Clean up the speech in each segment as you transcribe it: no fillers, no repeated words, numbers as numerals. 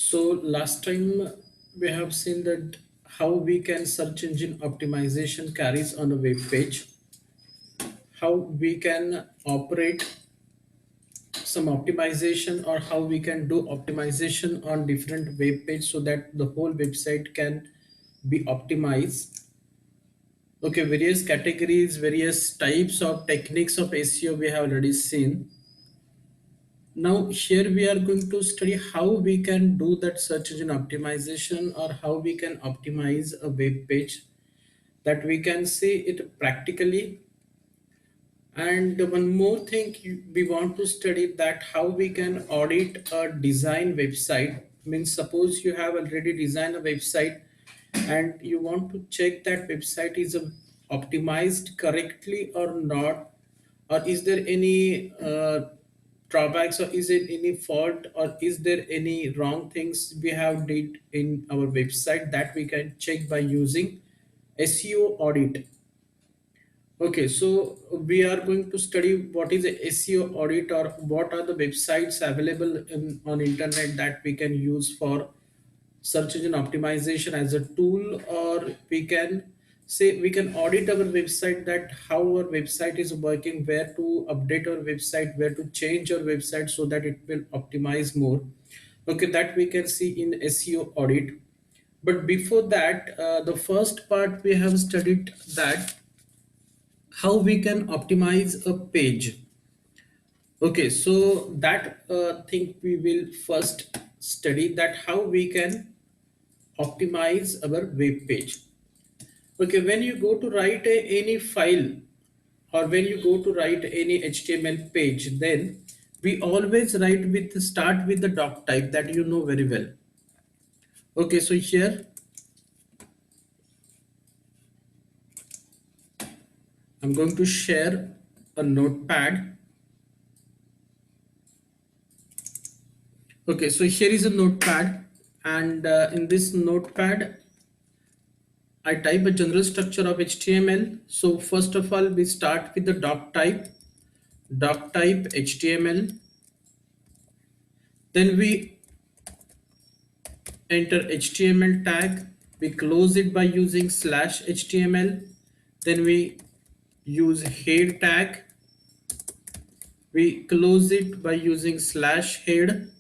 So last time we have seen that how we can search engine optimization carries on a web page, how we can operate some optimization or how we can do optimization on different web page so that the whole website can be optimized. Okay, various categories, various types of techniques of SEO we have already seen. Now here we are going to study how we can do that search engine optimization or how we can optimize a web page that we can see it practically. And one more thing we want to study that how we can audit a design website. Means suppose you have already designed a website and you want to check that website is optimized correctly or not, or is there any drawbacks, or is it any fault, or is there any wrong things we have did in our website that we can check by using SEO audit. Okay, so we are going to study what is a SEO audit or what are the websites available on internet that we can use for search engine optimization as a tool, or we can say we can audit our website that how our website is working, where to update our website, where to change our website so that it will optimize more. Okay, that we can see in SEO audit. But before that, the first part we have studied that how we can optimize a page. Okay, so that thing we will first study that how we can optimize our web page. Okay, when you go to write any file or when you go to write any HTML page, then we always write with start with the doc type that you know very well. Okay, so here I'm going to share a notepad. Okay, so here is a notepad, and in this notepad I type a general structure of HTML. So first of all, we start with the doc type HTML. Then we enter HTML tag. We close it by using slash HTML. Then we use head tag. We close it by using slash head.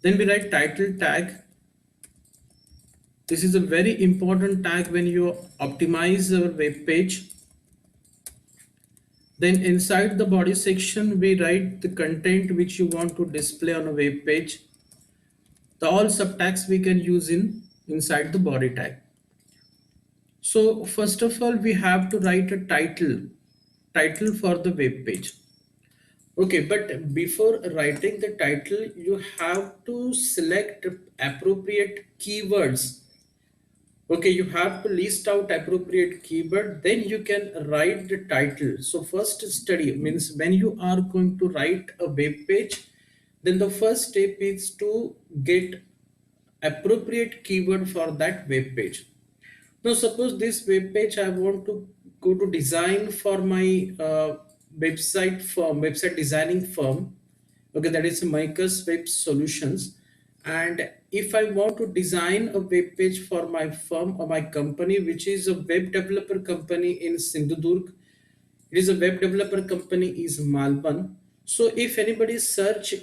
Then we write title tag. This is a very important tag when you optimize your web page. Then inside the body section, we write the content which you want to display on a web page. The all subtags we can use inside the body tag. So first of all, we have to write a title for the web page. Okay, but before writing the title, you have to select appropriate keywords. Okay, you have to list out appropriate keyword, then you can write the title. So first study means when you are going to write a web page, then the first step is to get appropriate keyword for that web page. Now suppose this web page I want to go to design for my website designing firm. Okay, that is Micus Web Solutions. And if I want to design a web page for my firm or my company, which is a web developer company in Sindhudurg, it is a web developer company is Malvan. So if anybody search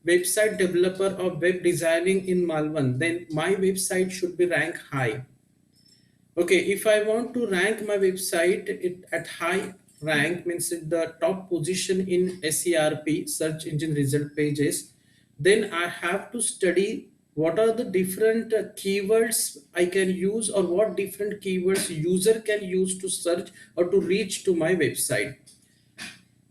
website developer or web designing in Malvan, then my website should be rank high. Okay, if I want to rank my website it at high rank, means in the top position in SERP search engine result pages, then I have to study what are the different keywords I can use, or what different keywords user can use to search or to reach to my website.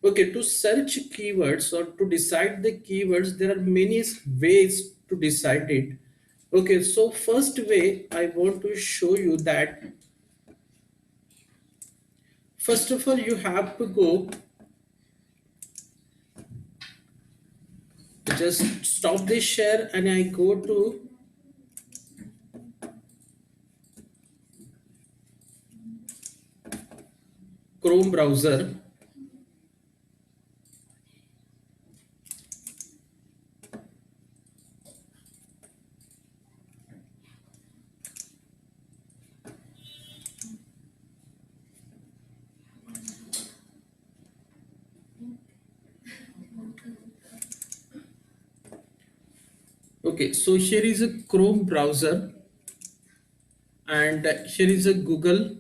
Okay, to search keywords or to decide the keywords, there are many ways to decide it. Okay, so first way I want to show you that first of all you have to go, just stop this share and I go to Chrome browser. Okay, so here is a Chrome browser, and here is a Google.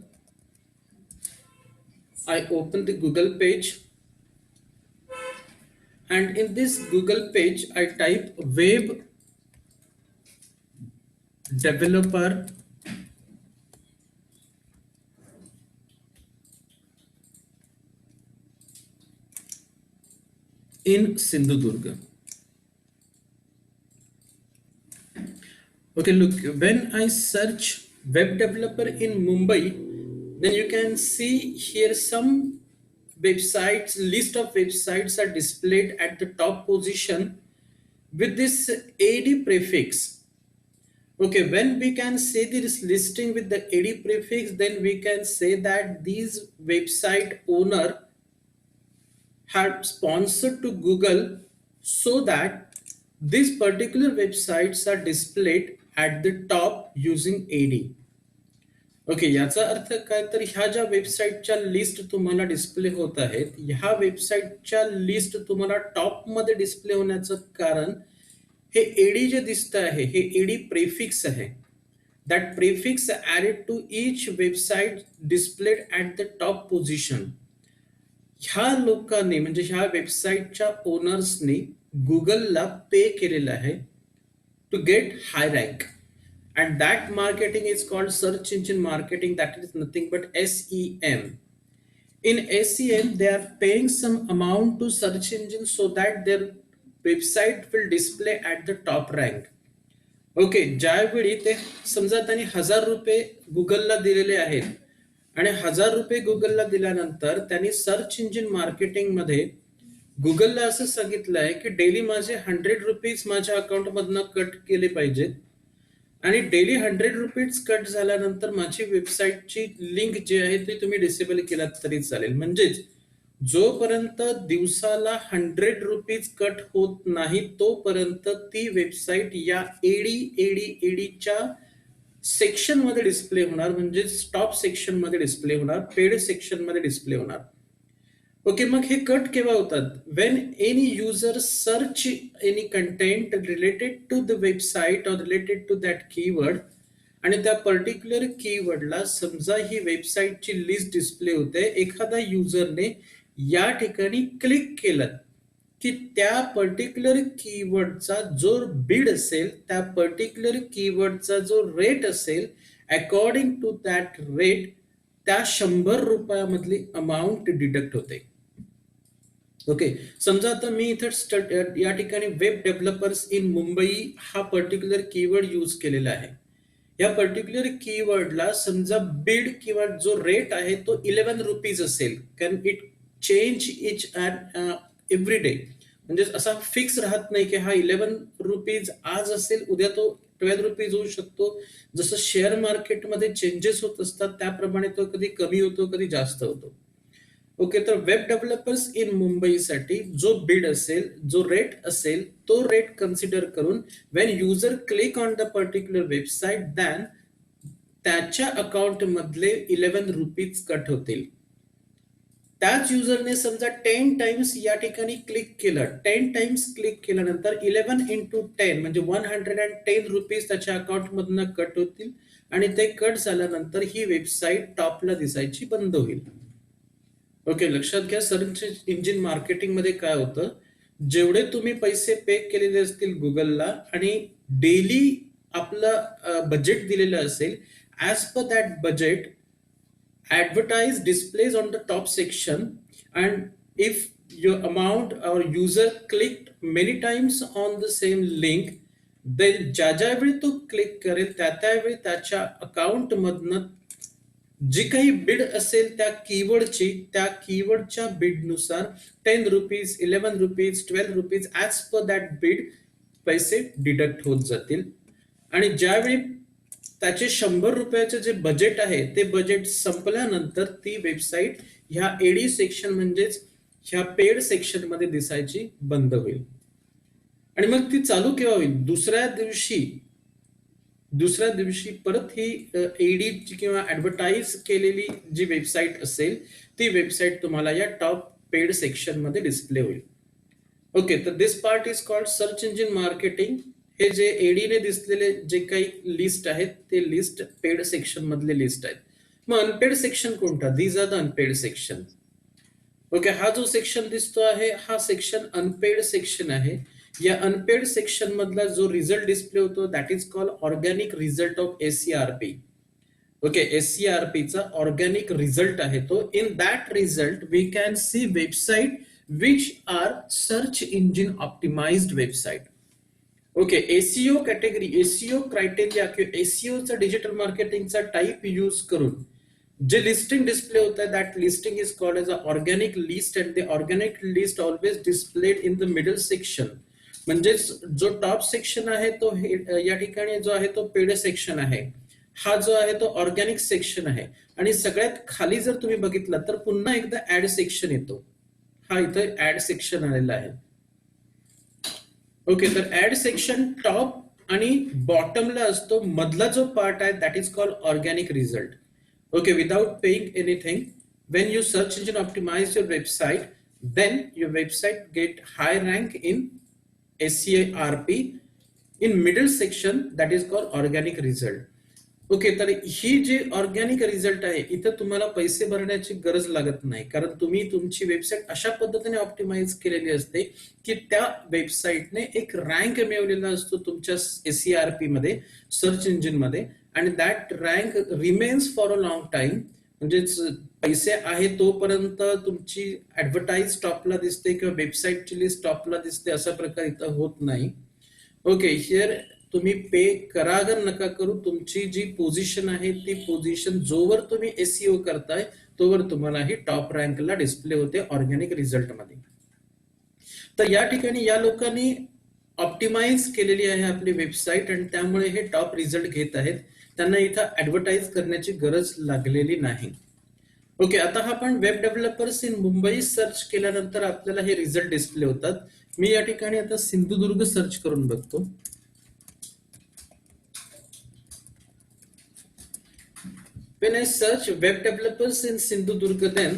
I open the Google page, and in this Google page I type web developer in Sindhudurga. Okay, look, when I search web developer in Mumbai, then you can see here some websites, list of websites are displayed at the top position with this AD prefix. Okay, when we can say this listing with the AD prefix, then we can say that these website owner had sponsored to Google so that these particular websites are displayed at the top using AD. Okay, याचा अर्थ काय, तर ह्या ज्या वेबसाईटच्या list तुम्हाला display होत आहेत, ह्या वेबसाईटच्या लिस्ट तुम्हाला टॉप मध्ये डिस्प्ले होण्याचं कारण हे एडी जे दिसत आहे हे एडी प्रेफिक्स आहे. That prefix added to each website displayed at the top position. ह्या लोकांनी म्हणजे ह्या वेबसाईटच्या ओनर्सनी गुगलला पे केलेलं आहे to get high rank. And that marketing is called search engine marketing. That is nothing but SEM. In SEM they are paying some amount to search engine so that their website will display at the top rank. Okay, ज्यावेळी ते समजा त्यांनी ₹1000 गुगलला दिलेले आहेत आणि ₹1000 गुगलला दिल्यानंतर त्यांनी सर्च इंजिन मार्केटिंग मध्ये गुगलला असं सांगितलं आहे की डेली माझे ₹100 माझ्या अकाउंट मधनं कट केले पाहिजेत आणि डेली ₹100 कट झाल्यानंतर माझी वेबसाईटची लिंक जी आहे ती तुम्ही डिसेबल केलात तरी चालेल. म्हणजेच जोपर्यंत दिवसाला ₹100 कट होत नाही तोपर्यंत ती वेबसाईट या एडीच्या सेक्शन मध्ये डिस्प्ले होणार, म्हणजे टॉप सेक्शन मध्ये डिस्प्ले होणार, पेड सेक्शन मध्ये डिस्प्ले होणार. ओके, मग हे कट केव्हा होतात? When any user search any content related to the website or related to that keyword आणि त्या पर्टिक्युलर कीवर्डला समजा ही वेबसाईटची लिस्ट डिस्प्ले होते, एखादा युजरने या ठिकाणी क्लिक केलं की त्या पर्टिक्युलर कीवर्डचा जो बिड असेल, त्या पर्टिक्युलर कीवर्डचा जो रेट असेल, अकॉर्डिंग टू दॅट रेट त्या ₹100 अमाऊंट डिडक्ट होते. ओके, समजा आता मी इथं या ठिकाणी वेब डेव्हलपर्स इन मुंबई हा पर्टिक्युलर कीवर्ड यूज केलेला आहे. या पर्टिक्युलर कीवर्डला समजा बिड किंवा जो रेट आहे तो ₹11 असेल, कारण it change each every day. म्हणजे असा फिक्स राहत नाही की हा ₹11 आज असेल, उद्या तो ₹12 होऊ शकतो. जसं शेअर मार्केटमध्ये चेंजेस होत असतात त्याप्रमाणे तो कधी कमी होतो, कधी जास्त होतो. ओके, तर वेब डेव्हलपर्स इन मुंबईसाठी जो बिड असेल, जो रेट असेल, तो रेट कन्सिडर करून Wien user click on the particular website than त्याच्या अकाउंट मधले ₹11 कट होतील. त्याच युजरने समजा 10 टाइम्स या ठिकाणी क्लिक केलं, 10 टाइम्स क्लिक केल्यानंतर 11 into 10 म्हणजे ₹110 त्याच्या अकाउंट मधनं कट होतील आणि ते कट झाल्यानंतर ही वेबसाईट टॉपला दिसायची बंद होईल. ओके, लक्षात घ्या, सर्च इंजिन मार्केटिंग मध्ये काय होतं, जेवढे तुम्ही पैसे पे केलेले असतील गुगलला आणि डेली आपलं बजेट दिलेलं असेल, as per that budget advertise displays on the top section, and if your amount or user clicked many times on the same link, then ज्यावेळी तो क्लिक करेल त्यावेळी त्याच्या अकाउंट मधनं जी काही बिड असेल त्या कीवर्डची, त्या कीवर्डच्या बिडनुसार ₹10, ₹11, ₹12 ऍज पर दॅट बिड पैसे डिडक्ट होत जातील. आणि ज्यावेळी त्याचे ₹100 जे बजेट आहे ते बजेट संपल्यानंतर ती वेबसाईट ह्या एडी सेक्शन म्हणजेच ह्या पेड सेक्शन मध्ये दिसायची बंद होईल. आणि मग ती चालू केव्हा होईल? दुसऱ्या दिवशी परत ही एडी किंवा ऍडव्हर्टाईज केलेली जी वेबसाईट असेल ती वेबसाईट तुम्हाला या टॉप पेड सेक्शन मध्ये डिस्प्ले होईल. ओके, तर this part is called search engine marketing हे जे एडीने दिसलेले जे काही लिस्ट आहेत ते लिस्ट पेड सेक्शन मधले लिस्ट आहेत. मग अनपेड सेक्शन कोणता? These are the unpaid section. Okay, हा जो सेक्शन दिसतो आहे हा सेक्शन अनपेड सेक्शन आहे. या अनपेड सेक्शन मधला जो रिझल्ट डिस्प्ले होतो that is called organic result of SCRP. Okay, SCRP चा ऑर्गॅनिक रिझल्ट आहे तो. In that result we can see website which are search engine optimized website. Okay, SEO category, SEO criteria किंवा एसीओचा digital मार्केटिंगचा type use करून जे listing display होत आहे that listing is called as a organic list and the organic list always displayed in the middle section. म्हणजेच जो top section आहे तो या ठिकाणी जो आहे तो पेड सेक्शन आहे. हा जो आहे तो ऑर्गॅनिक सेक्शन आहे. आणि सगळ्यात खाली जर तुम्ही बघितलं तर पुन्हा एकदा ऍड सेक्शन येतो. हा इथं ऍड सेक्शन आलेला आहे. ओके, तर ऍड सेक्शन टॉप आणि बॉटमला असतो. मधला जो पार्ट आहे that is called organic result. Okay, without paying anything, when you search engine optimize your website, then your website get high rank in SERP in middle section that is called organic result. Okay, तर ही जे organic result आहे इथं तुम्हाला पैसे भरण्याची गरज लागत नाही, कारण तुम्ही तुमची वेबसाईट अशा पद्धतीने ऑप्टिमाइज केलेली असते की त्या वेबसाईटने एक रँक मिळवलेला असतो तुमच्या एससीआरपी मध्ये, सर्च इंजिन मध्ये. आणि that rank remains for a long time. म्हणजेच पैसे आहे तोपर्यंत तुमची ऍडव्हर्टाईज टॉपला दिसते किंवा वेबसाईटची लिस्ट टॉपला दिसते, असा प्रकार इथं होत नाही. ओके, हिअर तुम्ही पे करा अगर नका करू, तुमची जी पोझिशन आहे ती पोझिशन जोवर तुम्ही एसईओ करताय तोवर तुम्हाला ही टॉप रँकला डिस्प्ले होते ऑर्गॅनिक रिझल्ट मध्ये. तर या ठिकाणी या लोकांनी ऑप्टिमाइज केलेली आहे आपली वेबसाईट आणि त्यामुळे हे टॉप रिझल्ट घेत आहेत. त्यांना इथं ऍडव्हर्टाईज करण्याची गरज लागलेली नाही. ओके, आता आपण web developers in Mumbai search केल्यानंतर आपल्याला हे रिझल्ट डिस्प्ले होतात. मी या ठिकाणी आता सिंधुदुर्ग सर्च करून बघतो. When I search web developers in Sindhudurg, then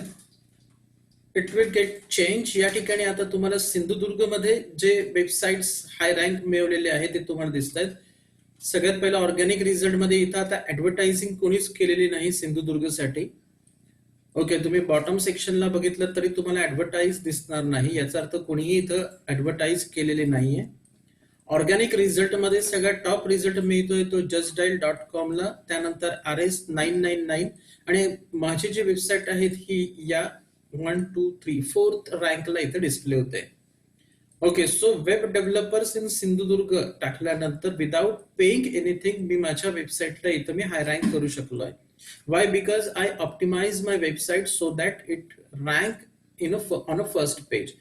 it will get change. या ठिकाणी आता तुम्हाला सिंधुदुर्ग मध्ये जे वेबसाइट्स हाय रँक मिळवलेले आहेत ते तुम्हाला दिसत आहेत. सगळ्यात पहिला ऑर्गॅनिक रिझल्ट मध्ये इथं आता ऍडव्हर्टायझिंग कोणीच केलेली नाही सिंधुदुर्गसाठी. ओके, तुम्ही बॉटम सेक्शनला बघितलं तरी तुम्हाला ऍडव्हर्टाईज दिसणार नाही, याचा अर्थ कोणीही इथं ऍडव्हर्टाईज केलेले नाहीये. ऑर्गॅनिक रिझल्ट मध्ये सगळ्यात टॉप रिझल्ट मिळतोय तो justdial.com ला, त्यानंतर RS999 आणि माझी जी वेबसाईट आहे ही या 1, 2, 3, 4th रँकला इथे डिस्प्ले होते. Okay, so web developers in Sindhudurg टाकल्यानंतर विदाउट पेइंग एनिथिंग मी माझ्या वेबसाईटला इथं मी हाय रँक करू शकलो आहे. Why? Because I optimise my website so that it rank on a first page.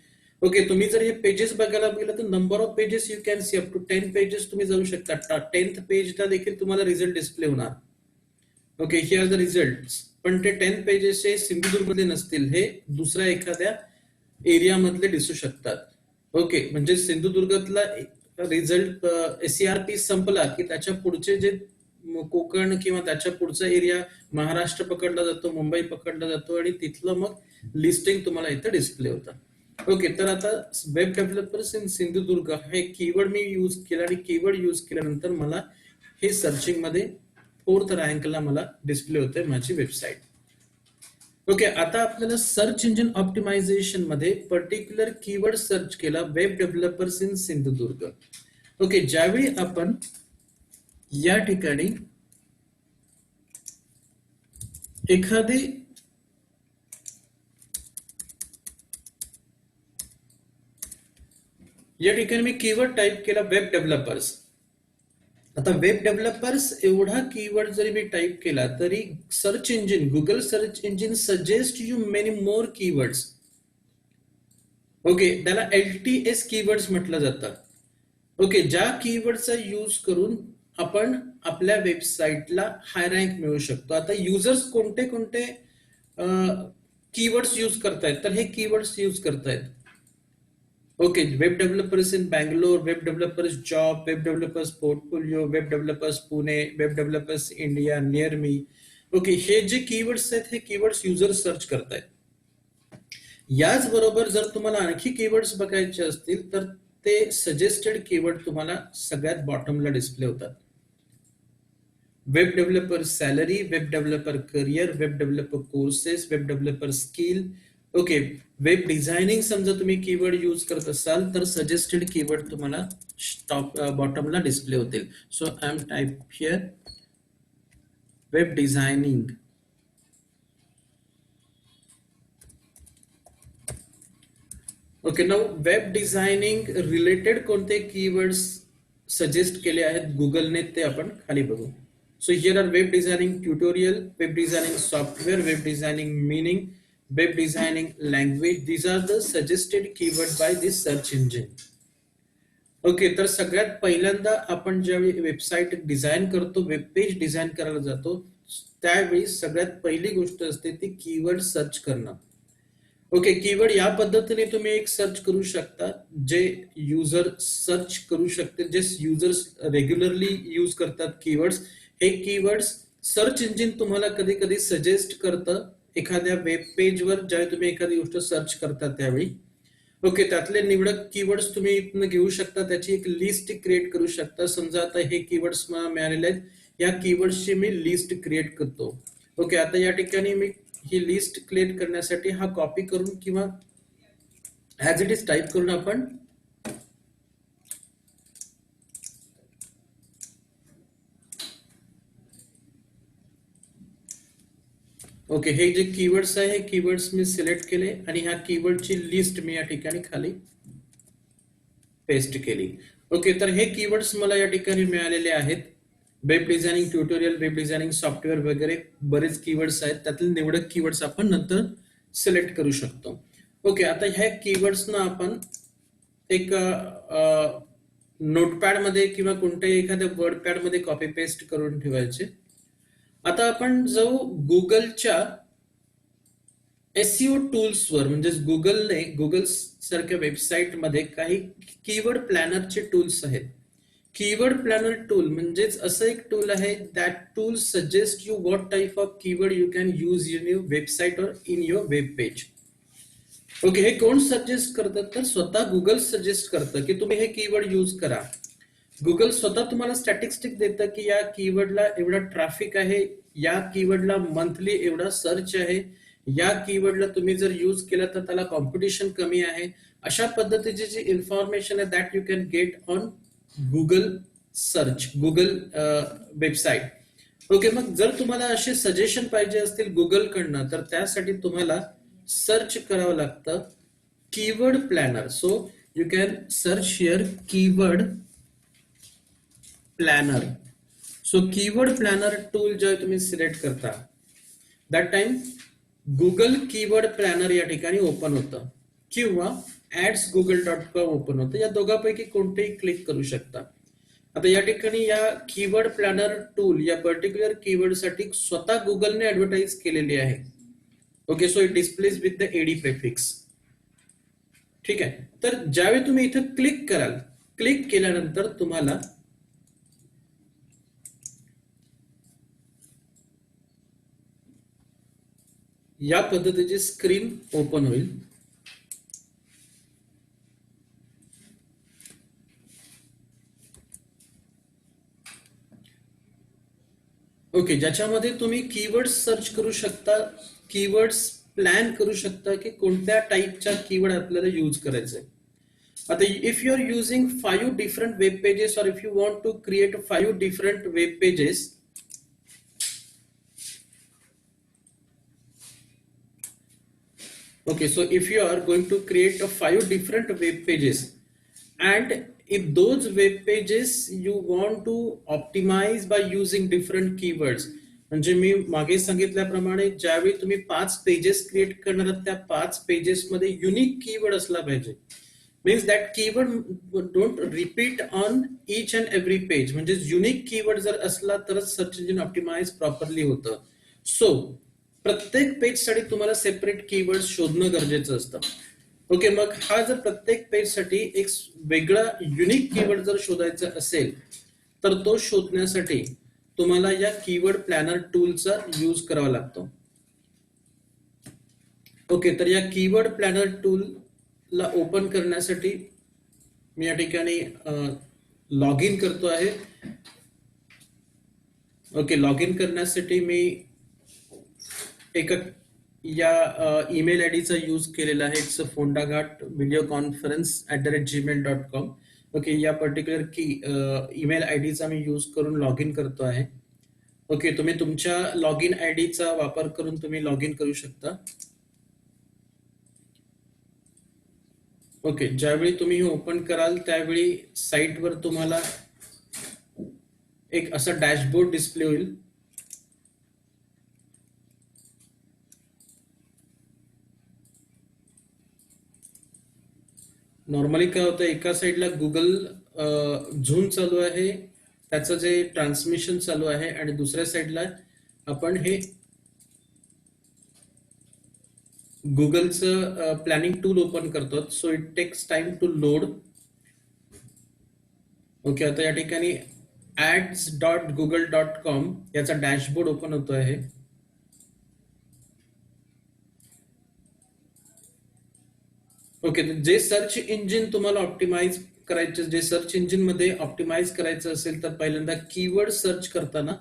Okay, तुम्ही जर हे पेजेस बघायला गेलं तर number of pages you can see up to 10 pages तुम्ही जाऊ शकता. 10th पेजला देखील तुम्हाला रिझल्ट डिस्प्ले होणार. Okay, here are the result. पण ते 10 पेजेस हे सिंधुदुर्गमध्ये नसतील, हे दुसऱ्या एखाद्या एरिया मधले दिसू शकतात. ओके, म्हणजे सिंधुदुर्गातला रिझल्ट एससीआरपी संपला की त्याच्या पुढचे जे कोकण किंवा त्याच्या पुढचा एरिया महाराष्ट्र पकडला जातो, मुंबई पकडला जातो आणि तिथलं मग लिस्टिंग तुम्हाला इथं डिस्प्ले होतं. ओके, तर आता वेब डेव्हलपर्स इन सिंधुदुर्ग हे कीवर्ड मी यूज केला आणि कीवर्ड यूज केल्यानंतर मला हे सर्चिंग मध्ये 4th रँकला मला डिस्प्ले होते माझी वेबसाईट. ओके, आता आपल्याला सर्च इंजिन ऑप्टिमायझेशन मध्ये पर्टिक्युलर कीवर्ड सर्च केला, web developers in Sindhudurg. Okay, ज्यावेळी आपण या ठिकाणी एखादी या ठिकाणी मी कीवर्ड टाईप केला वेब डेव्हलपर्स. आता वेब डेव्हलपर्स एवढा कीवर्ड जरी मी टाईप केला तरी search engine, Google search engine suggest you many more keywords. Okay, त्याला LTS कीवर्ड्स म्हटलं जातं. ओके, ज्या कीवर्डचा यूज करून आपण आपल्या वेबसाईटला हाय रँक मिळवू शकतो. आता युजर्स कोणते कोणते कीवर्ड्स यूज करतायत, तर हे कीवर्ड्स यूज करतायत. Okay, web developers in Bangalore, web developers job, web developers portfolio, web developers Pune, web developers India, near me. Okay, हे जे कीवर्ड्स आहेत हे कीवर्ड्स युजर सर्च करतायत. याचबरोबर जर तुम्हाला आणखी कीवर्ड्स बघायचे असतील तर ते सजेस्टेड कीवर्ड तुम्हाला सगळ्यात बॉटमला डिस्प्ले होतात. Web developer salary, web developer career, web developer courses, web developer skill. Okay, web designing समजा तुम्ही कीवर्ड यूज करत असाल तर सजेस्टेड कीवर्ड तुम्हाला टॉप बॉटमला डिस्प्ले होतील. So I am type here web designing. Okay, now web designing related कोणते keywords suggest केले आहेत गुगलने ते आपण खाली बघू. So here are web designing tutorial, web designing software, web designing meaning, web designing language. These are the suggested keyword by this search engine. Okay, तर सगळ्यात पहिल्यांदा आपण ज्यावेळी वेबसाईट डिझाईन करतो, वेब पेज डिझाईन करायला जातो, त्यावेळी सगळ्यात पहिली गोष्ट असते ती कीवर्ड सर्च करणं. ओके, कीवर्ड या पद्धतीने तुम्ही एक सर्च करू शकता जे युजर सर्च करू शकते, जे युजर्स रेग्युलरली यूज करतात कीवर्ड्स. हे कीवर्ड्स सर्च इंजिन तुम्हाला कधी कधी सजेस्ट करतं एखाद्या वेब पेजवर ज्यावेळी तुम्ही एखादी गोष्ट सर्च करता त्यावेळी. ओके, त्यातले निवडक कीवर्ड्स तुम्ही इथनं घेऊ शकता, त्याची एक लिस्ट क्रिएट करू शकता. समजा आता हे कीवर्ड्स मला मिळालेले आहेत, या कीवर्ड्सची मी लिस्ट क्रिएट करतो. ओके, आता या ठिकाणी मी ही लिस्ट क्रिएट करण्यासाठी हा कॉपी करून किंवा ऍज इट इज टाईप करून आपण ओके, हे जे कीवर्ड्स आहे हे कीवर्ड्स मी सिलेक्ट केले आणि ह्या कीवर्डची लिस्ट मी या ठिकाणी खाली पेस्ट केली. ओके, तर हे कीवर्ड्स मला या ठिकाणी मिळालेले आहेत. Web designing tutorial, web designing software वगैरे बरेच कीवर्ड्स आहेत. त्यातील निवडक कीवर्ड्स आपण नंतर सिलेक्ट करू शकतो. ओके, आता ह्या कीवर्ड्सना आपण एक नोटपॅड मध्ये किंवा कोणत्याही एखाद्या वर्ड पॅड मध्ये कॉपी पेस्ट करून ठेवायचे. आता आपण जाऊ गुगलच्या एसईओ टूल्सवर, म्हणजे गुगल सारख्या वेबसाईटमध्ये काही कीवर्ड प्लॅनरचे टूल्स आहेत. कीवर्ड प्लॅनर टूल म्हणजेच असं एक टूल आहे that tool suggest you what type of keyword you can use in your website or in your web page. Okay, हे कोण सजेस्ट करतात तर स्वतः गुगल सजेस्ट करतं की तुम्ही हे कीवर्ड यूज करा. गुगल स्वतः तुम्हाला स्टॅटिस्टिक देतं की या कीवर्डला एवढा ट्रॅफिक आहे, या कीवर्डला मंथली एवढा सर्च आहे, या कीवर्डला तुम्ही जर यूज केला तर त्याला कॉम्पिटिशन कमी आहे. अशा पद्धतीची जी इन्फॉर्मेशन आहे that you can get on Google search, Google website. Okay, मग जर तुम्हाला असे सजेशन पाहिजे असतील गुगल कडनं तर त्यासाठी तुम्हाला सर्च करावं लागतं keyword planner. So you can search here keyword planner. So keyword planner tool जेव्हा तुम्ही सिलेक्ट करता that time Google keyword planner या ठिकाणी ओपन होतं किंवा adsgoogle.com ओपन होतं. या दोघांपैकी कोणतेही क्लिक करू शकता. आता या ठिकाणी या कीवर्ड प्लॅनर टूल या पर्टिक्युलर कीवर्ड साठी स्वतः गुगलने ऍडव्हर्टाइज केलेली आहे. Okay, so it displays with the ad prefix. ठीक आहे, तर ज्यावेळी तुम्ही इथं क्लिक कराल, क्लिक केल्यानंतर तुम्हाला या पद्धतीची स्क्रीन ओपन होईल. ओके, ज्याच्यामध्ये तुम्ही कीवर्ड सर्च करू शकता, कीवर्ड्स प्लॅन करू शकता की कोणत्या टाईपच्या कीवर्ड आपल्याला यूज करायचंय. आता if you are using 5 different web pages or if you want to create 5 different web pages, okay, so if you are going to create 5 different web pages and if those web pages you want to optimize by using different keywords, म्हणजे मी मागे सांगितल्याप्रमाणे ज्यावेळी तुम्ही 5 pages create करणार आहात त्या 5 pages मध्ये unique keyword असला पाहिजे. Means that keyword don't repeat on each and every page. म्हणजे युनिक कीवर्ड जर असला तरच सर्च इंजिन ऑप्टिमाइज प्रॉपरली होतं. सो प्रत्येक पेज साठी तुम्हाला सेपरेट कीवर्ड शोधणं गरजेचं असतं. ओके, मग हा जर प्रत्येक पेज साठी एक वेगळा युनिक कीवर्ड जर शोधायचा असेल तर तो शोधण्यासाठी तुम्हाला या कीवर्ड प्लॅनर टूलचा यूज करावा लागतो. ओके, तर या कीवर्ड प्लॅनर टूलला ओपन करण्यासाठी मी या ठिकाणी लॉग इन करतो आहे. ओके, लॉग इन करण्यासाठी मी एक या ईमेल आय डीचा यूज केलेला आहे. It's Phondaghat video conference @gmail.com. Okay, या पर्टिक्युलर की ईमेल आय डीचा मी यूज करून लॉग इन करतो आहे. ओके, तुम्ही तुमच्या लॉग इन आय डीचा वापर करून तुम्ही लॉग इन करू शकता. ओके, ज्यावेळी तुम्ही ओपन कराल त्यावेळी साईटवर तुम्हाला एक असा डॅशबोर्ड डिस्प्ले होईल. नॉर्मली काय होतं, एका साईडला गुगल झूम चालू आहे, त्याचं जे ट्रान्समिशन चालू आहे, आणि दुसऱ्या साईडला आपण हे गुगलचं प्लॅनिंग टूल ओपन करतो. So it takes time to load. Okay, आता या ठिकाणी ads.google.com याचा डॅशबोर्ड ओपन होतो आहे. ओके, जे सर्च इंजिन तुम्हाला ऑप्टिमाइज करायचे, जे सर्च इंजिन मध्ये ऑप्टिमाइज करायचं असेल तर पहिल्यांदा कीवर्ड सर्च करताना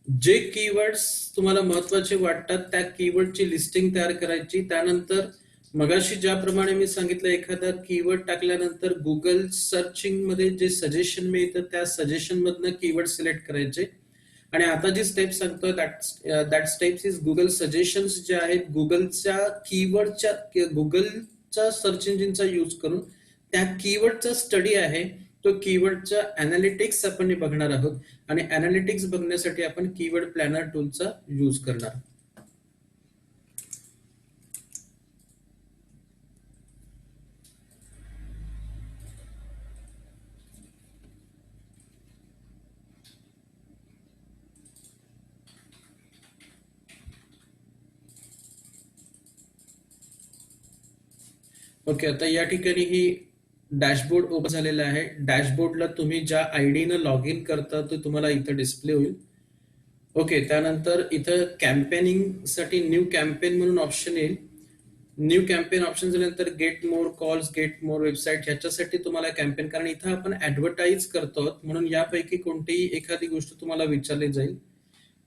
जे कीवर्ड्स तुम्हाला महत्वाचे वाटतात त्या कीवर्डची लिस्टिंग तयार करायची. त्यानंतर मगाशी ज्याप्रमाणे मी सांगितलं, एखादा कीवर्ड टाकल्यानंतर गुगल सर्चिंग मध्ये जे सजेशन मिळतं त्या सजेशन मधनं कीवर्ड सिलेक्ट करायचे. आणि आता जी स्टेप सांगतोय that steps is Google suggestions जे आहेत गुगलच्या कीवर्डच्या गुगलच्या सर्च इंजिनचा यूज करून त्या कीवर्डचा स्टडी आहे. तो कीवर्डचा अनालिटिक्स आपण बघणार आहोत, आणि अनालिटिक्स बघण्यासाठी आपण कीवर्ड प्लॅनर टूलचा यूज करणार. ओके, आता या ठिकाणी ही डॅशबोर्ड ओपन झालेला आहे. डॅशबोर्डला तुम्ही ज्या आयडीनं लॉग इन करता तो तुम्हाला इथं डिस्प्ले होईल. ओके, त्यानंतर इथं कॅम्पेनिंग साठी न्यू कॅम्पेन म्हणून ऑप्शन येईल. न्यू कॅम्पेन ऑप्शन झाल्यानंतर get more calls, get more website, ह्याच्यासाठी तुम्हाला कॅम्पेन, कारण इथं आपण ऍडव्हर्टाईज करतो म्हणून यापैकी कोणतीही एखादी गोष्ट तुम्हाला विचारली जाईल.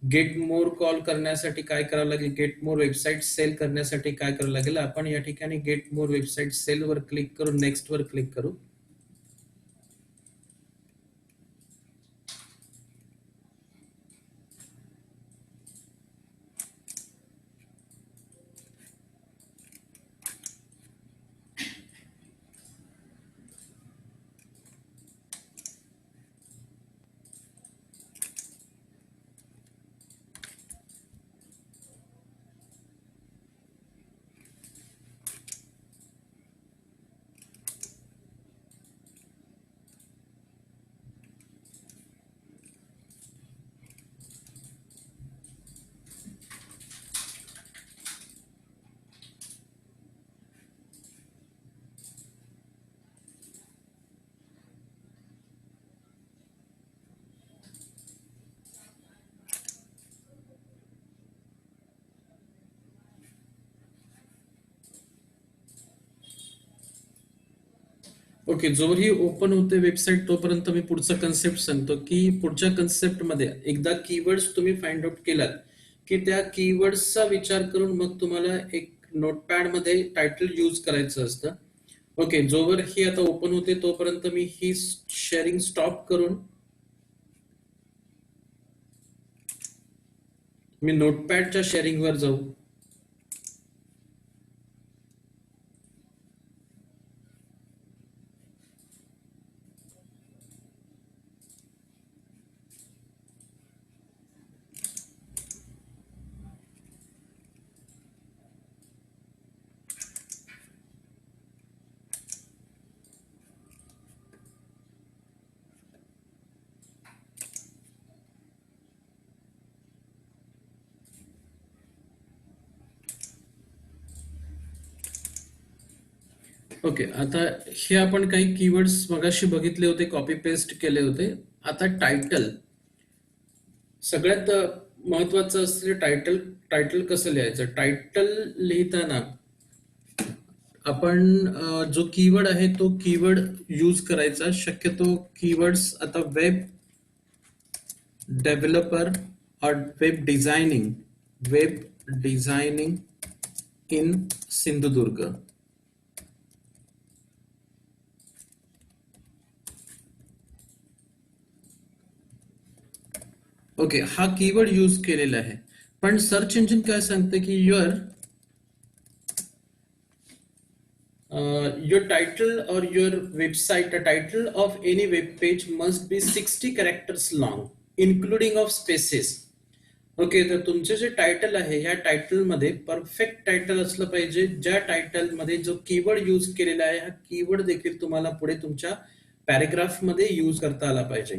गेट मोर कॉल करण्यासाठी काय करावं लागेल, गेट मोर वेबसाईट सेल करण्यासाठी काय करावं लागेल. आपण या ठिकाणी गेट मोर वेबसाईट सेल वर क्लिक करून नेक्स्ट वर क्लिक करू. ओके, जोवर ही ओपन होते वेबसाईट तोपर्यंत मी पुढचा कन्सेप्ट सांगतो. की पुढच्या कन्सेप्ट मध्ये एकदा कीवर्ड्स तुम्ही फाइंड आउट केलात की त्या कीवर्ड्सचा विचार करून मग तुम्हाला एक नोटपॅड मध्ये टायटल यूज करायचं असतं. ओके, जोवर ही आता ओपन होते तोपर्यंत मी ही शेअरिंग स्टॉप करून मी नोटपॅडच्या शेअरिंग वर जाऊ. ओके, आता हे आपण काही कीवर्ड्स मगाशी बघितले होते, कॉपी पेस्ट केले होते. आता टायटल सगळ्यात महत्वाचं असते. टायटल टायटल कसं लिहायचं. टायटल लिहिताना आपण जो कीवर्ड आहे तो कीवर्ड यूज करायचा. शक्यतो कीवर्ड्स आता वेब डेव्हलपर और web designing in Sindhudurg. Okay, हा कीवर्ड यूज केलेला आहे. पण सर्च इंजिन काय सांगते की your title or your website, the title of any web page must be 60 characters long, including of spaces. Okay, तर तुमचे जे टायटल आहे ह्या टायटल मध्ये परफेक्ट टायटल असलं पाहिजे, ज्या टायटल मध्ये जो कीवर्ड यूज केलेला आहे हा कीवर्ड देखील तुम्हाला पुढे तुमच्या पॅरेग्राफ मध्ये यूज करता आला पाहिजे.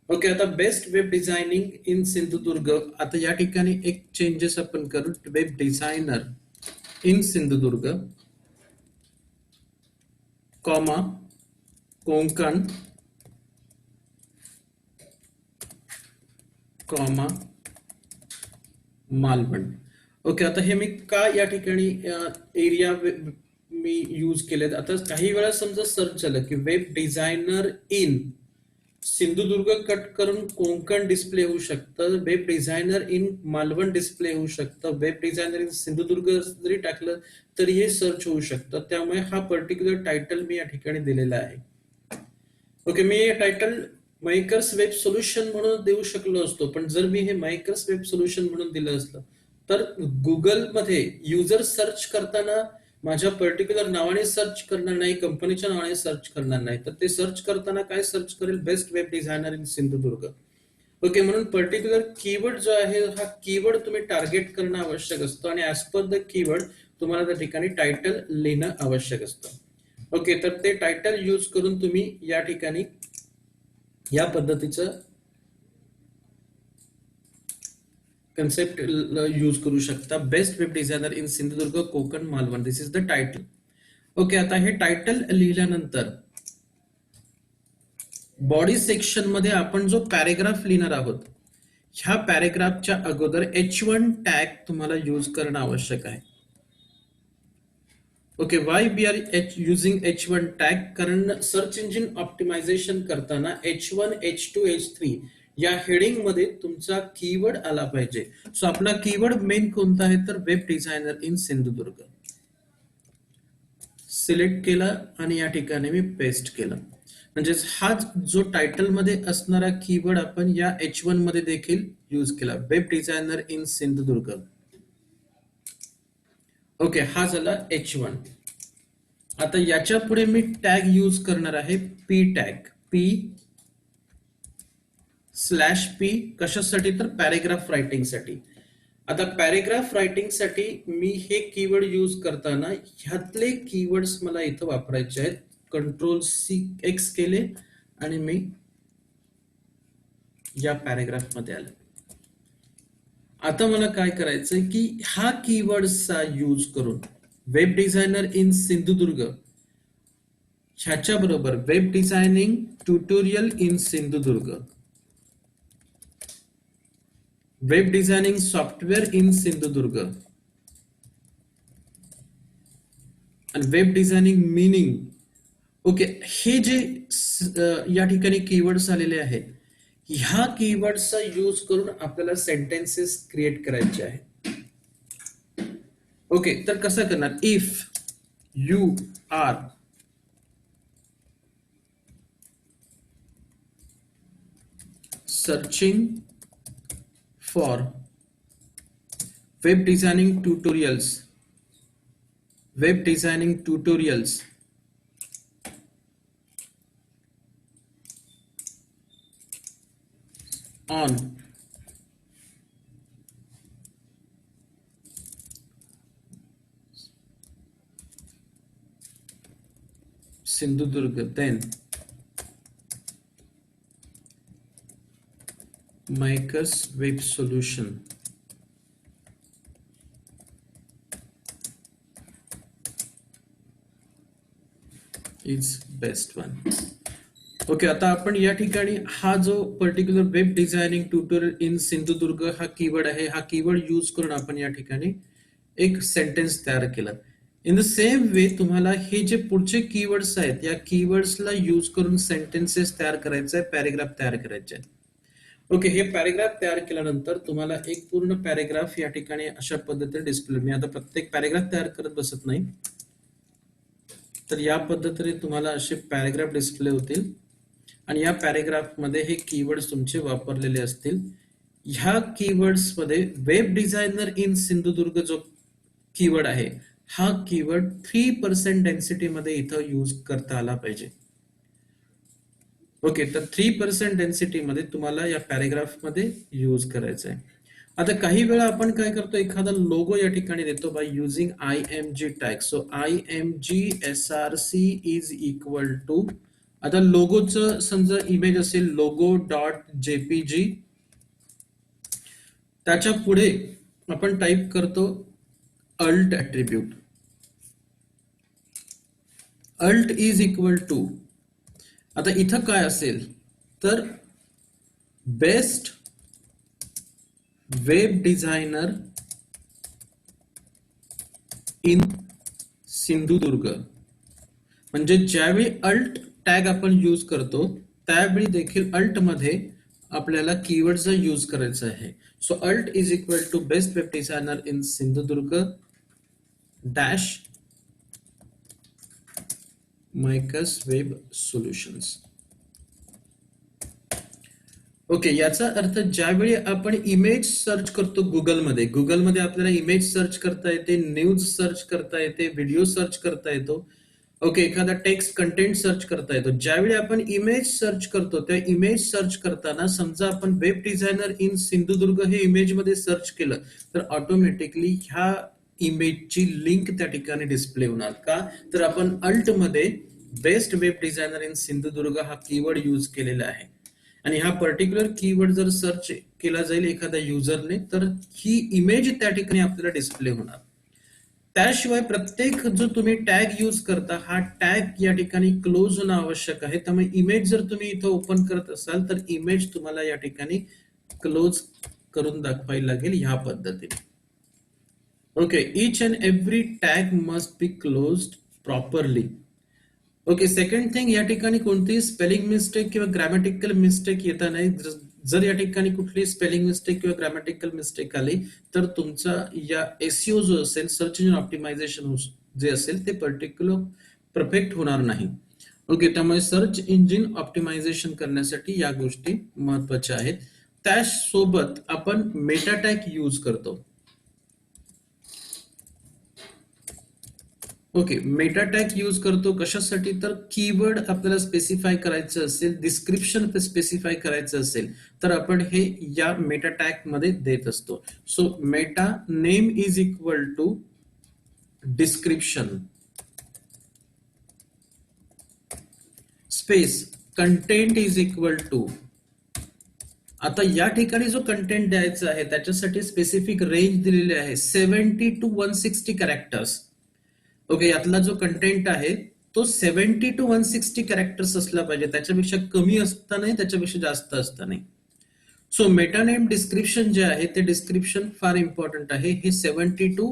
ओके, आता best web designing in Sindhudurg. आता या ठिकाणी एक चेंजेस आपण करू. Web designer in Sindhudurg comma Konkan comma Malvan. Okay, आता हे मी का या ठिकाणी एरिया मी यूज केलेत. आता काही वेळा समजा सर्च झालं की web designer in Sindhudurg cut करून कोंकण डिस्प्ले होऊ शकतं, web designer in Malvan display होऊ शकतं, वेब डिझायनर इन सिंधुदुर्ग जरी टाकलं तरी हे सर्च होऊ शकतं. त्यामुळे हा पर्टिक्युलर टायटल मी या ठिकाणी दिलेला आहे. ओके, मी हे टायटल मेकर्स वेब सोल्युशन म्हणून देऊ शकलो असतो, पण जर मी हे मेकर्स वेब सोल्युशन म्हणून दिलं असतं तर गुगलमध्ये युजर सर्च करताना माझ्या पर्टिक्युलर नावाने सर्च करणार नाही, कंपनीच्या नावाने सर्च करणार नाही, तर ते सर्च करताना काय सर्च करेल, best web designer in Sindhudurg. Okay, म्हणून पर्टिक्युलर कीवर्ड जो आहे हा कीवर्ड तुम्ही टार्गेट करणं आवश्यक असतं आणि ऍज पर द कीवर्ड तुम्हाला त्या ठिकाणी टायटल लिहिणं आवश्यक असतं. ओके, तर ते टायटल यूज करून तुम्ही या ठिकाणी या पद्धतीचं कन्सेप्ट यूज करू शकता. Best web designer in Sindhudurg Konkan Malvan, this is the title. Okay, आता हे टायटल लिहिल्यानंतर बॉडी सेक्शन मध्ये आपण जो पॅरेग्राफ लिहिणार आहोत ह्या पॅरेग्राफच्या अगोदर H1 टॅग तुम्हाला यूज करणं आवश्यक आहे. Okay, why we are using H1 tag, कारण सर्च इंजिन ऑप्टिमायझेशन करताना H1, H2, H3 या हेडिंग मध्ये तुमचा कीवर्ड आला पाहिजे. सो आपला कीवर्ड मेन कोणता आहे तर web designer in Sindhudurg. Select केला आणि या ठिकाणी मी पेस्ट केलं. म्हणजेच हा जो टायटल मध्ये असणारा कीवर्ड आपण या H1 मध्ये देखील यूज केला, web designer in Sindhudurg. Okay, हा झाला H1. आता याच्या पुढे मी टॅग यूज करणार आहे पी टॅग, P/P. कशासाठी तर पॅरेग्राफ रायटिंग साठी. आता पॅरेग्राफ रायटिंग साठी मी हे कीवर्ड यूज करताना ह्यातले कीवर्ड्स मला इथं वापरायचे आहेत. Ctrl+C केले आणि मी या पॅरेग्राफ मध्ये आले. आता मला काय करायचंय की हा कीवर्डचा यूज करून वेब डिझायनर इन सिंधुदुर्ग ह्याच्या बरोबर web designing tutorial in Sindhudurg, web designing software in Sindhudurg आणि वेब डिझायनिंग मीनिंग. ओके, हे जे या ठिकाणी कीवर्ड्स आलेले आहेत ह्या कीवर्डचा यूज करून आपल्याला सेंटेन्सेस क्रिएट करायचे आहेत. ओके, तर कसं करणार, if you are searching for web designing tutorials on Sindhudurg, then Makers Web Solution is best one. Okay, आता आपण या ठिकाणी हा जो particular web designing tutorial in Sindhudurg हा कीवर्ड आहे, हा कीवर्ड यूज करून आपण या ठिकाणी एक सेंटेन्स तयार केला. इन द सेम वे तुम्हाला हे जे पुढचे कीवर्ड्स आहेत या कीवर्ड्सला यूज करून सेंटेन्सेस तयार करायचे आहे, पॅरेग्राफ तयार करायचे आहे. ओके, हे पॅरेग्राफ तयार केल्यानंतर तुम्हाला एक पूर्ण पॅरेग्राफ या ठिकाणी अशा पद्धतीने डिस्प्ले. मी आता प्रत्येक पॅरेग्राफ तयार करत बसत नाही, तर या पद्धतीने तुम्हाला असे पॅरेग्राफ डिस्प्ले होतील आणि या पॅरेग्राफ मध्ये हे कीवर्ड्स तुमचे वापरलेले असतील. ह्या कीवर्ड्स मध्ये वेब डिझायनर इन सिंधुदुर्ग जो कीवर्ड आहे, हा कीवर्ड 3% डेन्सिटी मध्ये इथं यूज करता आला पाहिजे. ओके, तर 3% डेन्सिटी मध्ये तुम्हाला या पॅरेग्राफ मध्ये यूज करायचं आहे. आता काही वेळा आपण काय करतो, एखादा लोगो या ठिकाणी देतो by using IMG tag. So IMG SRC is equal to, आता लोगोचं समजा इमेज असेल लोगो डॉट JPG, त्याच्या पुढे आपण टाईप करतो alt attribute. Alt is equal to, आता इथं काय असेल तर best web designer in Sindhudurg. म्हणजे ज्यावेळी अल्ट टॅग आपण यूज करतो त्यावेळी देखील अल्ट मध्ये आपल्याला कीवर्डचा यूज करायचा आहे. So alt is equal to best web designer in Sindhudurg dash मायकस वेब सोल्युशन्स. ओके, याचा अर्थ ज्यावेळी आपण इमेज सर्च करतो गुगलमध्ये आपल्याला इमेज सर्च करता येते, न्यूज सर्च करता येते, व्हिडिओ सर्च करता येतो. ओके, एखादा टेक्स्ट कंटेंट सर्च करता येतो. ज्यावेळी आपण इमेज सर्च करतो त्या इमेज सर्च करताना समजा आपण वेब डिझायनर इन सिंधुदुर्ग हे इमेज मध्ये सर्च केलं तर ऑटोमॅटिकली ह्या इमेजची लिंक त्या ठिकाणी डिस्प्ले होणार. का तर आपण अल्ट मध्ये best web designer in Sindhudurg हा कीवर्ड यूज केलेला आहे आणि हा पर्टिक्युलर कीवर्ड जर सर्च केला जाईल एखाद्या युजरने तर ही इमेज त्या ठिकाणी आपल्याला डिस्प्ले होणार. त्याशिवाय प्रत्येक जो तुम्ही टॅग यूज करता हा टॅग या ठिकाणी क्लोज होणं आवश्यक आहे. त्यामुळे इमेज जर तुम्ही इथं ओपन करत असाल तर इमेज तुम्हाला या ठिकाणी क्लोज करून दाखवायला लागेल ह्या पद्धतीने. Okay, each and every tag must be closed properly. Okay, second thing, या ठिकाणी कोणतीही स्पेलिंग मिस्टेक किंवा ग्रॅमॅटिकल मिस्टेक येता नाही. जर या ठिकाणी कुठली स्पेलिंग मिस्टेक किंवा ग्रॅमॅटिकल मिस्टेक आली तर तुमचा या SEO जो असेल, सर्च इंजिन ऑप्टिमायझेशन जे असेल ते पर्टिक्युलर परफेक्ट होणार नाही. ओके, त्यामुळे सर्च इंजिन ऑप्टिमायझेशन करण्यासाठी या गोष्टी महत्वाच्या आहेत. त्यासोबत आपण मेटा टॅग यूज करतो. ओके, मेटा टॅग यूज करतो कशासाठी तर कीवर्ड आपल्याला स्पेसिफाय करायचं असेल, डिस्क्रिप्शन स्पेसिफाय करायचं असेल तर आपण हे या मेटा टॅग मध्ये देत असतो. So meta name is equal to description space content is equal to. आता या ठिकाणी जो कंटेंट द्यायचा आहे त्याच्यासाठी स्पेसिफिक रेंज दिलेली आहे 70 to 160 कॅरेक्टर्स. ओके, यातला जो कंटेंट आहे तो 70 to 160 कॅरेक्टर्स असला पाहिजे, त्याच्यापेक्षा कमी असता नाही, त्याच्यापेक्षा जास्त असता नाही. सो मेटा नेम डिस्क्रिप्शन जे आहे ते डिस्क्रिप्शन फार इम्पॉर्टंट आहे. हे 70 to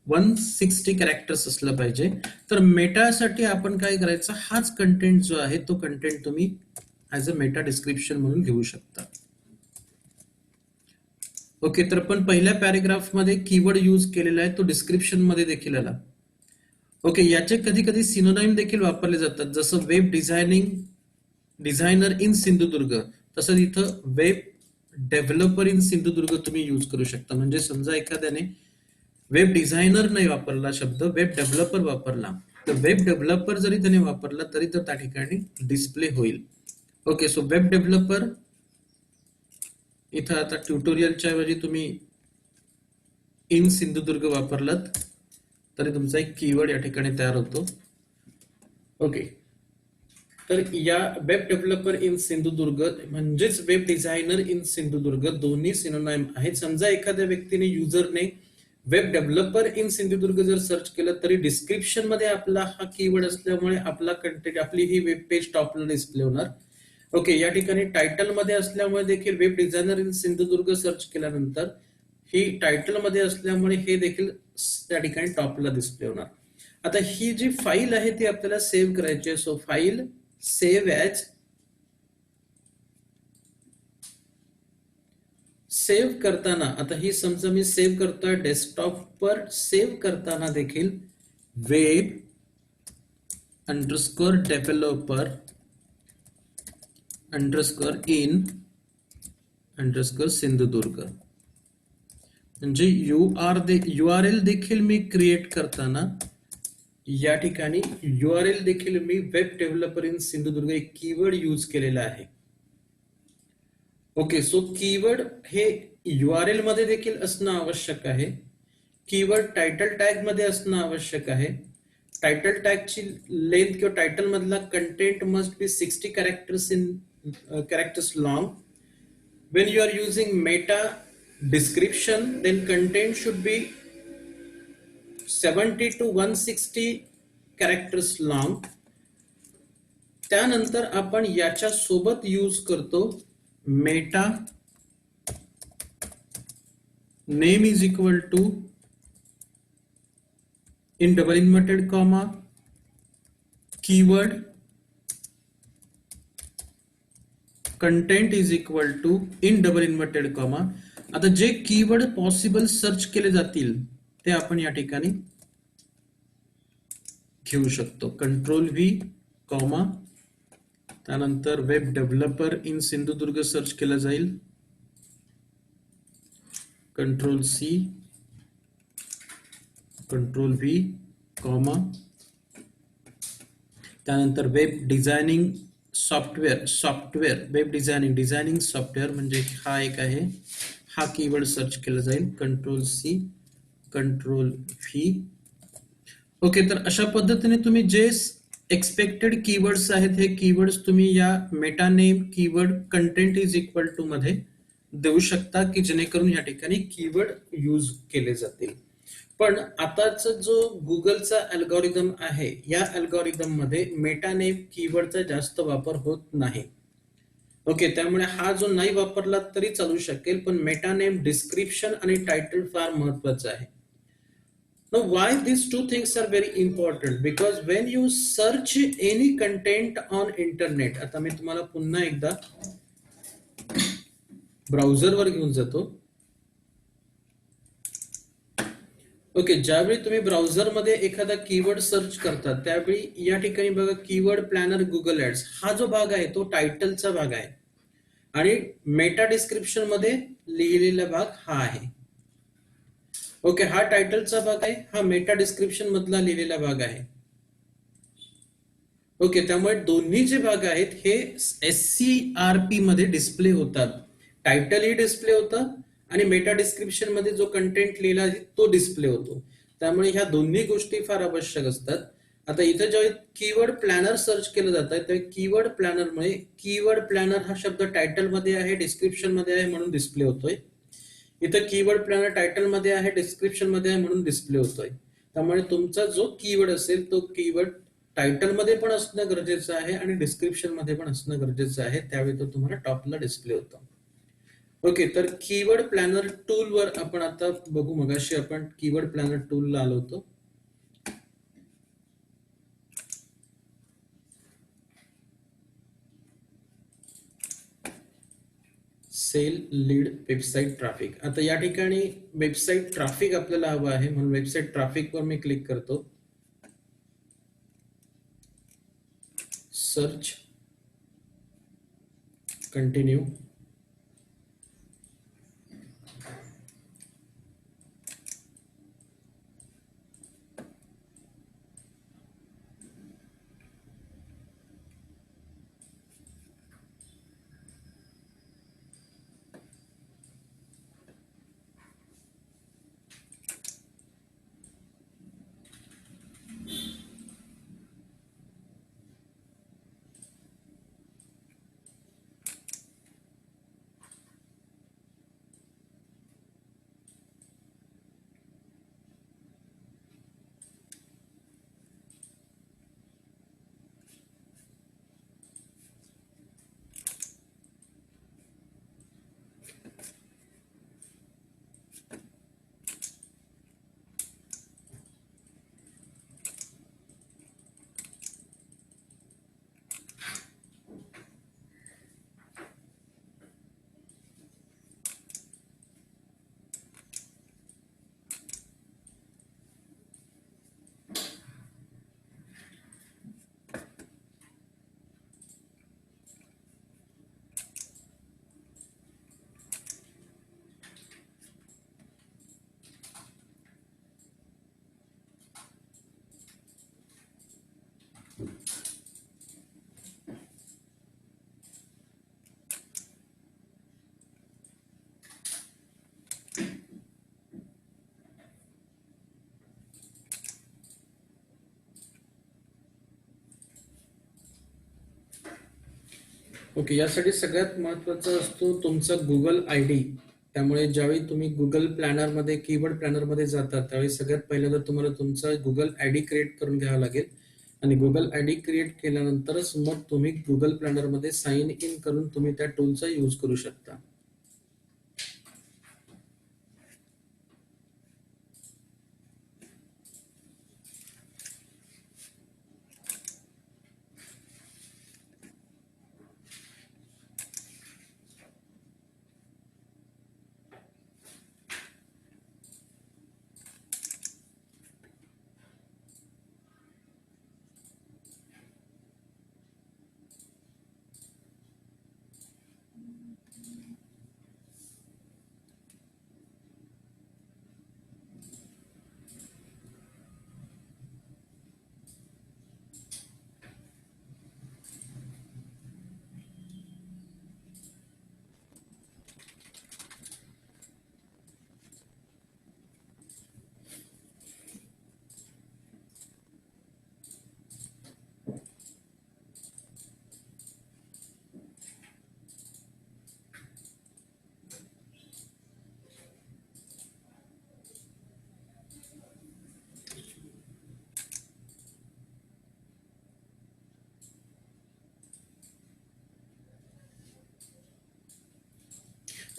160 कॅरेक्टर्स असलं पाहिजे. तर मेटासाठी आपण काय करायचं, हाच कंटेंट जो आहे तो कंटेंट तुम्ही ऍज अ मेटा डिस्क्रिप्शन म्हणून घेऊ शकता. ओके, तर पण पहिल्या पॅरेग्राफ मध्ये कीवर्ड यूज केलेला आहे तो डिस्क्रिप्शन मध्ये देखील आला. ओके, याचे कधी कधी सिनोनाइम देखील वापरले जातात, जसं वेब डिझायनर इन सिंधुदुर्ग, तसं इथं वेब डेव्हलपर इन सिंधुदुर्ग तुम्ही यूज करू शकता. म्हणजे समजा एखाद्याने वेब डिझायनर नाही वापरला शब्द, वेब डेव्हलपर वापरला, तर वेब डेव्हलपर जरी त्याने वापरला तरी तो त्या ठिकाणी डिस्प्ले होईल. ओके, सो वेब डेव्हलपर इथं आता ट्युटोरियलच्या ऐवजी तुम्ही इन सिंधुदुर्ग वापरलात तरी तुमचा एक कीवर्ड या ठिकाणी तयार होतो. ओके, तर या वेब डेव्हलपर इन सिंधुदुर्ग म्हणजेच वेब डिझायनर इन सिंधुदुर्ग दोन्ही सिनोनाइम आहेत. समजा एखाद्या व्यक्तीने युजरने वेब डेव्हलपर इन सिंधुदुर्ग जर सर्च केलं तरी डिस्क्रिप्शन मध्ये आपला हा कीवर्ड असल्यामुळे आपला कंटेंट, आपली ही वेब पेज टॉपला डिस्प्ले होणार. ओके, या ठिकाणी टायटल मध्ये असल्यामुळे देखील web designer in Sindhudurg search केल्यानंतर ही टायटल मध्ये असल्यामुळे हे देखील त्या ठिकाणी टॉपला डिस्प्ले होणार. आता ही जी फाईल आहे ती आपल्याला सेव्ह करायची आहे. So file save as. Save करताना आता ही समजा मी सेव्ह करतोय डेस्कटॉपवर, सेव्ह करताना देखील web underscore developer underscore in underscore Sindhudurg म्हणजे URL देखील मी क्रिएट करताना या ठिकाणी URL देखील मी वेब डेव्हलपर इन सिंधुदुर्ग एक कीवर्ड यूज केलेला आहे. ओके, सो कीवर्ड हे URL मध्ये देखील असणं आवश्यक आहे. कीवर्ड टायटल टॅग मध्ये असणं आवश्यक आहे. टायटल टॅगची लेंथ किंवा टायटल मधला content must be 60 characters long. When you are using meta description, then content should be 70 to 160 characters long. त्यानंतर आपण याच्या सोबत यूज करतो meta name is equal to in double inverted comma keyword content is equal to in double inverted comma. आता जे keyword possible search केले जातील ते आपण या ठिकाणी घेऊ शकतो. कंट्रोल-V कॉमा त्यानंतर web developer in Sindhudurg search केला जाईल. कंट्रोल-C कंट्रोल-V कॉमा त्यानंतर web designing software web designing software म्हणजे हा एक आहे. हा कीवर्ड सर्च केला जाईल. कंट्रोल-C कंट्रोल-V. ओके, तर अशा पद्धतीने तुम्ही जे एक्सपेक्टेड कीवर्ड्स आहेत हे कीवर्ड्स तुम्ही या meta name keyword content is equal to मध्ये देऊ शकता की जेणेकरून या ठिकाणी कीवर्ड यूज केले जातील. पण आताचा जो गुगलचा अल्गोरिदम आहे या अल्गोरिदम मध्ये मेटा नेम कीवर्डचा जास्त वापर होत नाही. ओके, त्यामुळे हा जो नाही वापरला तरी चालू शकेल, पण मेटा नेम डिस्क्रिप्शन आणि टायटल फार महत्वाचं आहे. Now, why these two things are very important? Because when you search any content on internet, आता मी तुम्हाला पुन्हा एकदा ब्राउझरवर घेऊन जातो. ओके, ज्यावेळी तुम्ही ब्राउझरमध्ये एखादा कीवर्ड सर्च करता त्यावेळी या ठिकाणी बघा कीवर्ड प्लॅनर गुगल ऍड्स हा जो भाग आहे तो टायटलचा भाग आहे आणि मेटा डिस्क्रिप्शन मध्ये लिहिलेला भाग हा आहे. ओके, हा टायटलचा भाग आहे, हा मेटा डिस्क्रिप्शन मधला लिहिलेला भाग आहे. ओके, त्यामुळे दोन्ही जे भाग आहेत हे SCRP मध्ये डिस्प्ले होतात. टायटलही डिस्प्ले होतं आणि मेटा डिस्क्रिप्शन मध्ये जो कंटेंट लिहिला आहे तो डिस्प्ले होतो. त्यामुळे ह्या दोन्ही गोष्टी फार आवश्यक असतात. आता इथे जेव्हा कीवर्ड प्लॅनर सर्च केलं जात आहे तेव्हा कीवर्ड प्लॅनरमुळे कीवर्ड प्लॅनर हा शब्द टायटल मध्ये आहे, डिस्क्रिप्शन मध्ये आहे म्हणून डिस्प्ले होतोय. इथं कीवर्ड प्लॅनर टायटल मध्ये आहे, डिस्क्रिप्शन मध्ये आहे म्हणून डिस्प्ले होतोय. त्यामुळे तुमचा जो कीवर्ड असेल तो कीवर्ड टायटल मध्ये पण असणं गरजेचं आहे आणि डिस्क्रिप्शन मध्ये पण असणं गरजेचं आहे, त्यावेळी तो तुम्हाला टॉपला डिस्प्ले होतो. ओके, तर कीवर्ड प्लॅनर टूल वर आपण आता बघू. मगाशी आपण कीवर्ड प्लॅनर टूल ला आलो होतो. Sale lead website traffic. आता या ठिकाणी वेबसाईट ट्रॅफिक आपल्याला हवं आहे म्हणून वेबसाईट ट्रॅफिक वर मी क्लिक करतो. Search continue. ओके, यासाठी सगळ्यात महत्त्वाचा असतो तुमचा गुगल आय डी. त्यामुळे ज्यावेळी तुम्ही गुगल प्लॅनरमध्ये कीवर्ड प्लॅनरमध्ये जाता त्यावेळी सगळ्यात पहिल्यांदा तुम्हाला तुमचा गुगल आय डी क्रिएट करून घ्यावा लागेल आणि गुगल आय डी क्रिएट केल्यानंतरच मग तुम्ही गुगल प्लॅनरमध्ये साइन इन करून तुम्ही त्या टूलचा यूज करू शकता.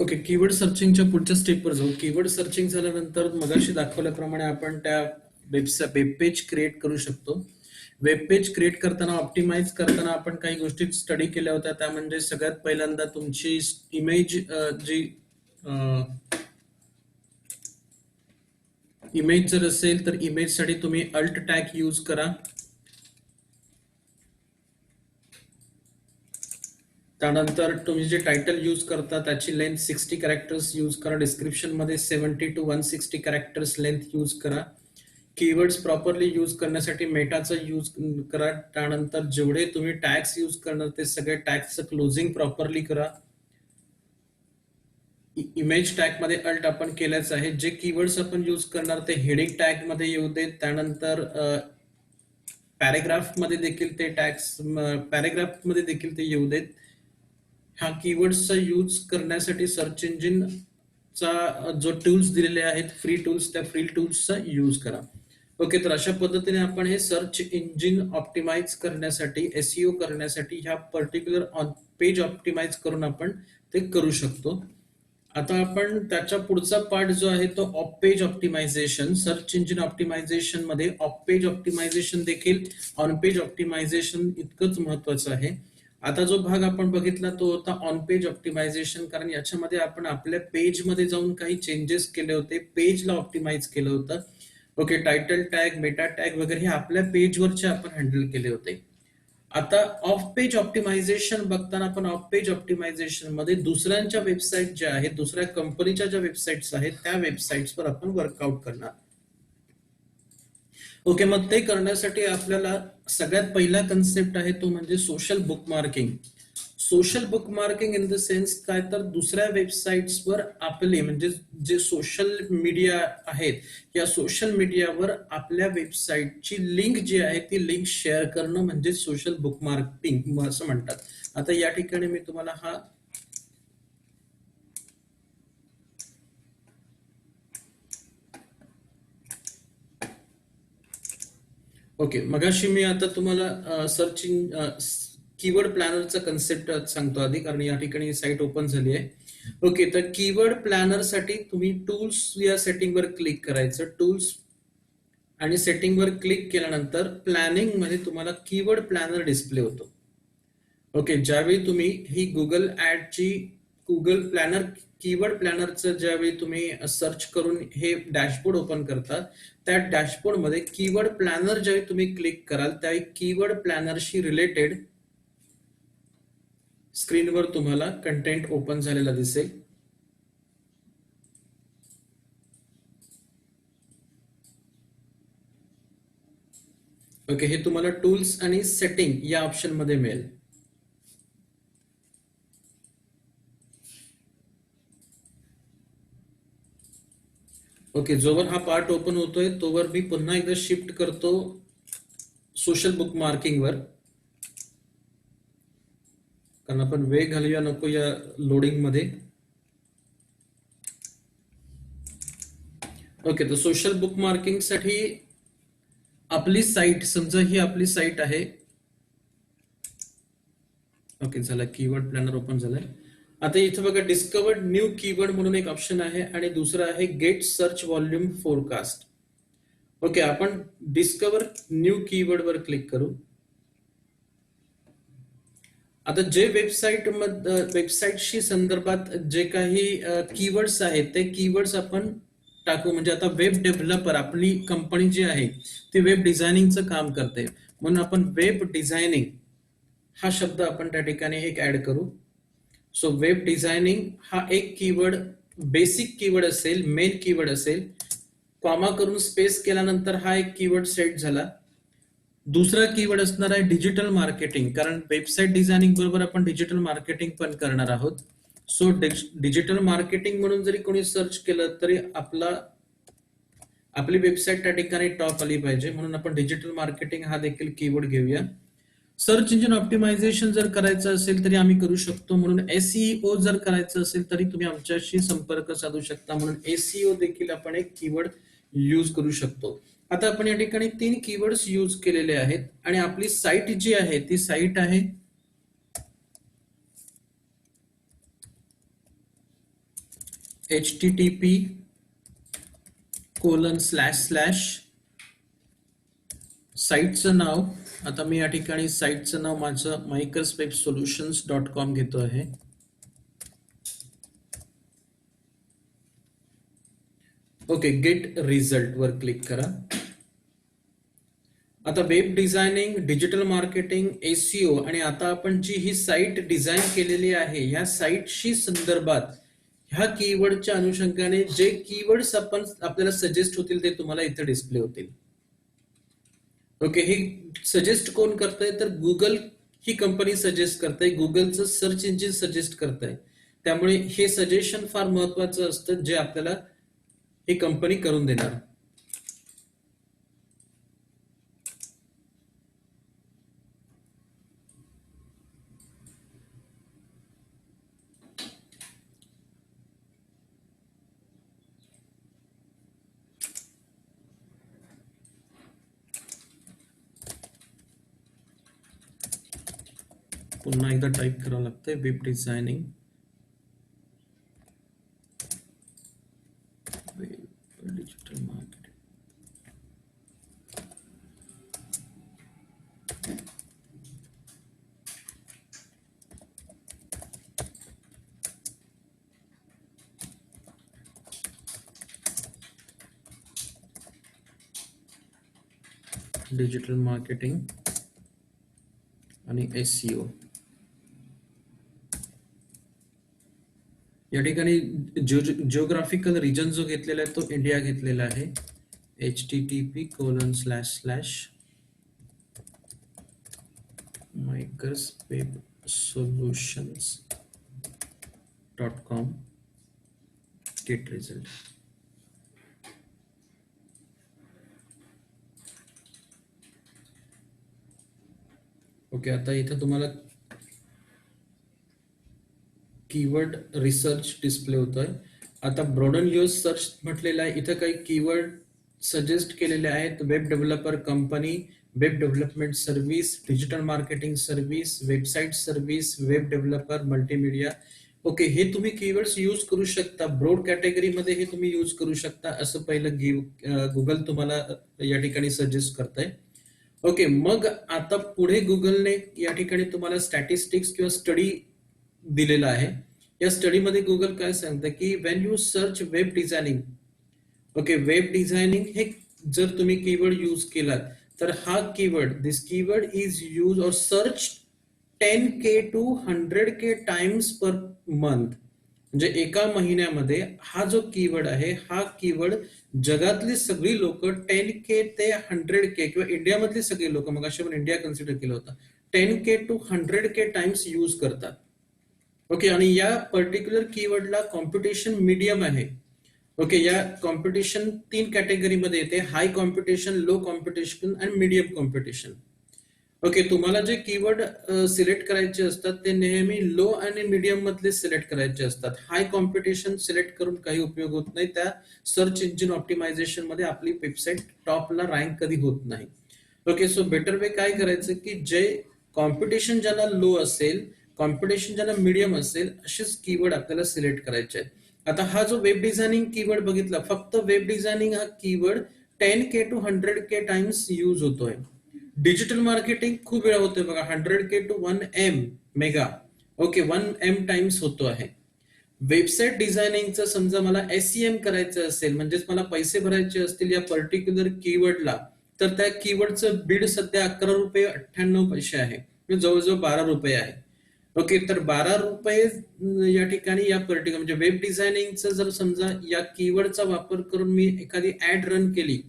ओके, कीवर्ड सर्चिंगच्या पुढच्या स्टेपवर जाऊ. कीवर्ड सर्चिंग झाल्यानंतर मगाशी दाखवल्याप्रमाणे आपण त्या वेब पेज क्रिएट करू शकतो. वेब पेज क्रिएट करताना ऑप्टिमाइज करताना आपण काही गोष्टी स्टडी केल्या होत्या. त्या म्हणजे सगळ्यात पहिल्यांदा तुमची इमेज जी इमेज जर असेल तर इमेजसाठी तुम्ही अल्ट टॅग यूज करा. त्यानंतर तुम्ही जे टायटल यूज करता त्याची लेंथ 60 कॅरेक्टर्स यूज करा. डिस्क्रिप्शन मध्ये 70 to 160 कॅरेक्टर्स लेंथ यूज करा. कीवर्ड्स प्रॉपरली यूज करण्यासाठी मेटाचा यूज करा. त्यानंतर जेवढे तुम्ही टॅग्स यूज करणार ते सगळे टॅग्सचं क्लोजिंग प्रॉपरली करा. इमेज टॅग मध्ये अल्ट आपण केल्याच आहे. जे कीवर्ड्स आपण यूज करणार ते हेडिंग टॅग मध्ये येऊ देत. त्यानंतर पॅरेग्राफ मध्ये देखील ते टॅग्स पॅरेग्राफ मध्ये देखील ते येऊ देत. ह्या कीवर्ड्सचा यूज करण्यासाठी सर्च इंजिनचा जो टूल्स दिलेले आहेत फ्री टूल्स त्या फ्री टूल्सचा यूज करा. ओके, तर अशा पद्धतीने आपण हे सर्च इंजिन ऑप्टिमाइज करण्यासाठी एसईओ करण्यासाठी ह्या पर्टिक्युलर ऑन पेज ऑप्टिमाइज करून आपण ते करू शकतो. आता आपण त्याच्या पुढचा पार्ट जो आहे तो off page optimisation. Search engine optimisation मध्ये ऑफ पेज ऑप्टिमायझेशन देखील ऑन पेज ऑप्टिमायझेशन इतकंच महत्वाचं आहे. आता जो भाग आपण बघितला तो होता ऑन पेज ऑप्टिमायझेशन, कारण याच्यामध्ये आपण आपल्या पेज मध्ये जाऊन काही चेंजेस केले होते, पेजला ऑप्टिमाइज केलं होतं. Okay, title tag, Meta tag वगैरे हे आपल्या पेजवरचे आपण हँडल केले होते. आता ऑफ पेज ऑप्टिमायझेशन बघताना आपण ऑफ पेज ऑप्टिमायझेशन मध्ये दुसऱ्यांच्या वेबसाईट ज्या आहेत, दुसऱ्या कंपनीच्या ज्या वेबसाईट्स आहेत त्या वेबसाईट्सवर आपण वर्कआउट करणार. ओके, मग ते करण्यासाठी आपल्याला सगळ्यात पहिला कन्सेप्ट आहे तो म्हणजे social bookmarking. Social bookmarking in the sense काय, तर दुसऱ्या वेबसाईट्सवर आपले म्हणजे जे सोशल मीडिया आहेत या सोशल मीडियावर आपल्या वेबसाईटची लिंक जी आहे ती लिंक शेअर करणं म्हणजे सोशल बुकमार्किंग असं म्हणतात. आता या ठिकाणी मी तुम्हाला हा ओके, मगाशी मी आता तुम्हाला सर्चिंग कीवर्ड प्लॅनरचा कन्सेप्ट सांगतो आधी, कारण या ठिकाणी साईट ओपन झाली आहे. ओके, तर कीवर्ड प्लॅनर साठी तुम्ही टूल्स या सेटिंगवर क्लिक करायचं. टूल्स आणि सेटिंगवर क्लिक केल्यानंतर प्लॅनिंग मध्ये तुम्हाला कीवर्ड प्लॅनर डिस्प्ले होतो. ओके, ज्यावेळी तुम्ही ही गुगल ऍडची गुगल प्लॅनर कीवर्ड प्लॅनरचं ज्यावेळी तुम्ही सर्च करून हे डॅशबोर्ड ओपन करतात त्या डॅशबोर्ड मध्ये कीवर्ड प्लॅनर ज्यावेळी तुम्ही क्लिक कराल त्यावेळी कीवर्ड प्लॅनरशी रिलेटेड स्क्रीनवर तुम्हाला कंटेंट ओपन झालेला दिसेल. ओके, हे तुम्हाला टूल्स आणि सेटिंग या ऑप्शन मध्ये मिळेल. ओके, जोवर हा पार्ट ओपन होतोय तोवर मी पुन्हा एकदा शिफ्ट करतो सोशल बुकमार्किंग वर, कारण आपण वेळ घालूया नको या लोडिंग मध्ये. ओके, तर सोशल बुक मार्किंग साठी आपली साईट, समजा ही आपली साईट आहे. ओके, झालं, कीवर्ड प्लॅनर ओपन झालंय. आता इथे बघा डिस्कवर्ड न्यू कीवर्ड म्हणून एक ऑप्शन आहे आणि दुसरा आहे get search volume forecast. Okay, आपण डिस्कवर न्यू कीवर्ड वर क्लिक करू. आता जे वेबसाईटशी संदर्भात जे काही कीवर्ड्स आहेत ते कीवर्ड्स आपण टाकू. म्हणजे आता वेब डेव्हलपर, आपली कंपनी जी आहे ती वेब डिझायनिंगचं काम करते, म्हणून आपण वेब डिझायनिंग हा शब्द आपण त्या ठिकाणी एक ऍड करू. सो वेब डिझायनिंग हा एक कीवर्ड, बेसिक कीवर्ड असेल, मेन कीवर्ड असेल. कॉमा करून स्पेस केल्यानंतर हा एक कीवर्ड सेट झाला. दुसरा कीवर्ड असणार आहे डिजिटल मार्केटिंग, कारण वेबसाईट डिझायनिंग बरोबर आपण डिजिटल मार्केटिंग पण करणार आहोत. सो डिजिटल मार्केटिंग म्हणून जरी कोणी सर्च केलं तरी आपली वेबसाईट त्या ठिकाणी टॉप आली पाहिजे, म्हणून आपण डिजिटल मार्केटिंग हा देखील कीवर्ड घेऊया. सर्च इंजिन ऑप्टिमायझेशन जर करायचं असेल तरी आम्ही करू शकतो, म्हणून एसईओ जर करायचं असेल तरी तुम्ही आमच्याशी संपर्क साधू शकता, म्हणून एसईओ देखील आपण एक कीवर्ड यूज करू शकतो. आता आपण या ठिकाणी 3 कीवर्ड्स यूज केलेले आहेत आणि आपली साईट जी आहे ती साईट आहे http:// साईटचं नाव, आता मी या ठिकाणी साईटचं नाव माझं mykerswebsolutions.com घेतो आहे. ओके, गेट रिझल्ट वर क्लिक करा. आता web designing, digital marketing, SEO आणि आता आपण जी ही साईट डिझाईन केलेली आहे ह्या साईटशी संदर्भात ह्या कीवर्डच्या अनुषंगाने जे कीवर्ड्स आपल्याला सजेस्ट होतील ते तुम्हाला इथे डिस्प्ले होतील. ओके, हे सजेस्ट कोण करतंय तर गुगल ही कंपनी सजेस्ट करते, गुगलचं सर्च इंजिन सजेस्ट करतंय. त्यामुळे हे सजेशन फार महत्वाचं असतं जे आपल्याला ही कंपनी करून देणार. पुन्हा एकदा टाईप करावं लागतंय web designing, digital marketing. Digital marketing आणि एसईओ. या ठिकाणी जिओग्राफिकल रिजन जो घेतलेला आहे तो इंडिया घेतलेला आहे. http:// mykerswebsolutions.com gate result. Okay, आता इथं तुम्हाला कीवर्ड रिसर्च डिस्प्ले होतोय. आता ब्रॉडन युअर सर्च म्हटलेलं आहे, इथं काही कीवर्ड सजेस्ट केलेले आहेत. Web developer company, web development service, digital marketing service, website service, web developer, multimedia. Okay, हे तुम्ही कीवर्ड्स यूज करू शकता. ब्रॉड कॅटेगरीमध्ये हे तुम्ही यूज करू शकता असं पहिलं गुगल तुम्हाला या ठिकाणी सजेस्ट करतंय. ओके, मग आता पुढे गुगलने या ठिकाणी तुम्हाला स्टॅटिस्टिक्स किंवा स्टडी दिलेला आहे. या स्टडीमध्ये गुगल काय सांगतं की when you search web designing, okay, web designing हे जर तुम्ही कीवर्ड यूज केलात तर हा keyword, this keyword is use or search 10K to 100K times per month. म्हणजे एका महिन्यामध्ये हा जो कीवर्ड आहे हा कीवर्ड जगातली सगळी लोक 10K ते 100K किंवा इंडियामधली सगळी लोक, मग अशी आपण इंडिया कन्सिडर केलं होतं, 10K to 100K times use करतात. ओके, आणि या पर्टिक्युलर कीवर्डला कॉम्पिटिशन मीडियम आहे. ओके, या कॉम्पिटिशन 3 कॅटेगरीमध्ये येते, हाय कॉम्पिटिशन, लो कॉम्पिटिशन आणि मीडियम कॉम्पिटिशन. ओके, तुम्हाला जे कीवर्ड सिलेक्ट करायचे असतात ते नेहमी लो आणि मीडियम मधले सिलेक्ट करायचे असतात. हाय कॉम्पिटिशन सिलेक्ट करून काही उपयोग होत नाही. त्या सर्च इंजिन ऑप्टिमायझेशन मध्ये आपली वेबसाईट टॉपला रँक कधी होत नाही. ओके, सो बेटर वे काय करायचं की जे कॉम्पिटिशन ज्याला लो असेल, कॉम्पिटिशन ज्याला मीडियम असेल, असेच कीवर्ड आपल्याला सिलेक्ट करायचे आहेत. आता हा जो वेब डिझायनिंग कीवर्ड बघितला, फक्त वेब डिझायनिंग हा keyword 10K to 100K times use होतोय. डिजिटल मार्केटिंग खूप वेळा होतोय बघा, 100K to 1M mega, okay, 1M times होतो आहे. वेबसाईट डिझायनिंगचं समजा मला SEM करायचं असेल, म्हणजेच मला पैसे भरायचे असतील या पर्टिक्युलर कीवर्डला, तर त्या कीवर्डचं बीड सध्या ₹11.98 आहे, म्हणजे जवळजवळ ₹12 आहे. ओके, तर ₹12 या ठिकाणी या पर्टिक्युलर म्हणजे वेब डिझायनिंगचं जर समजा या कीवर्डचा वापर करून मी एखादी ऍड रन केली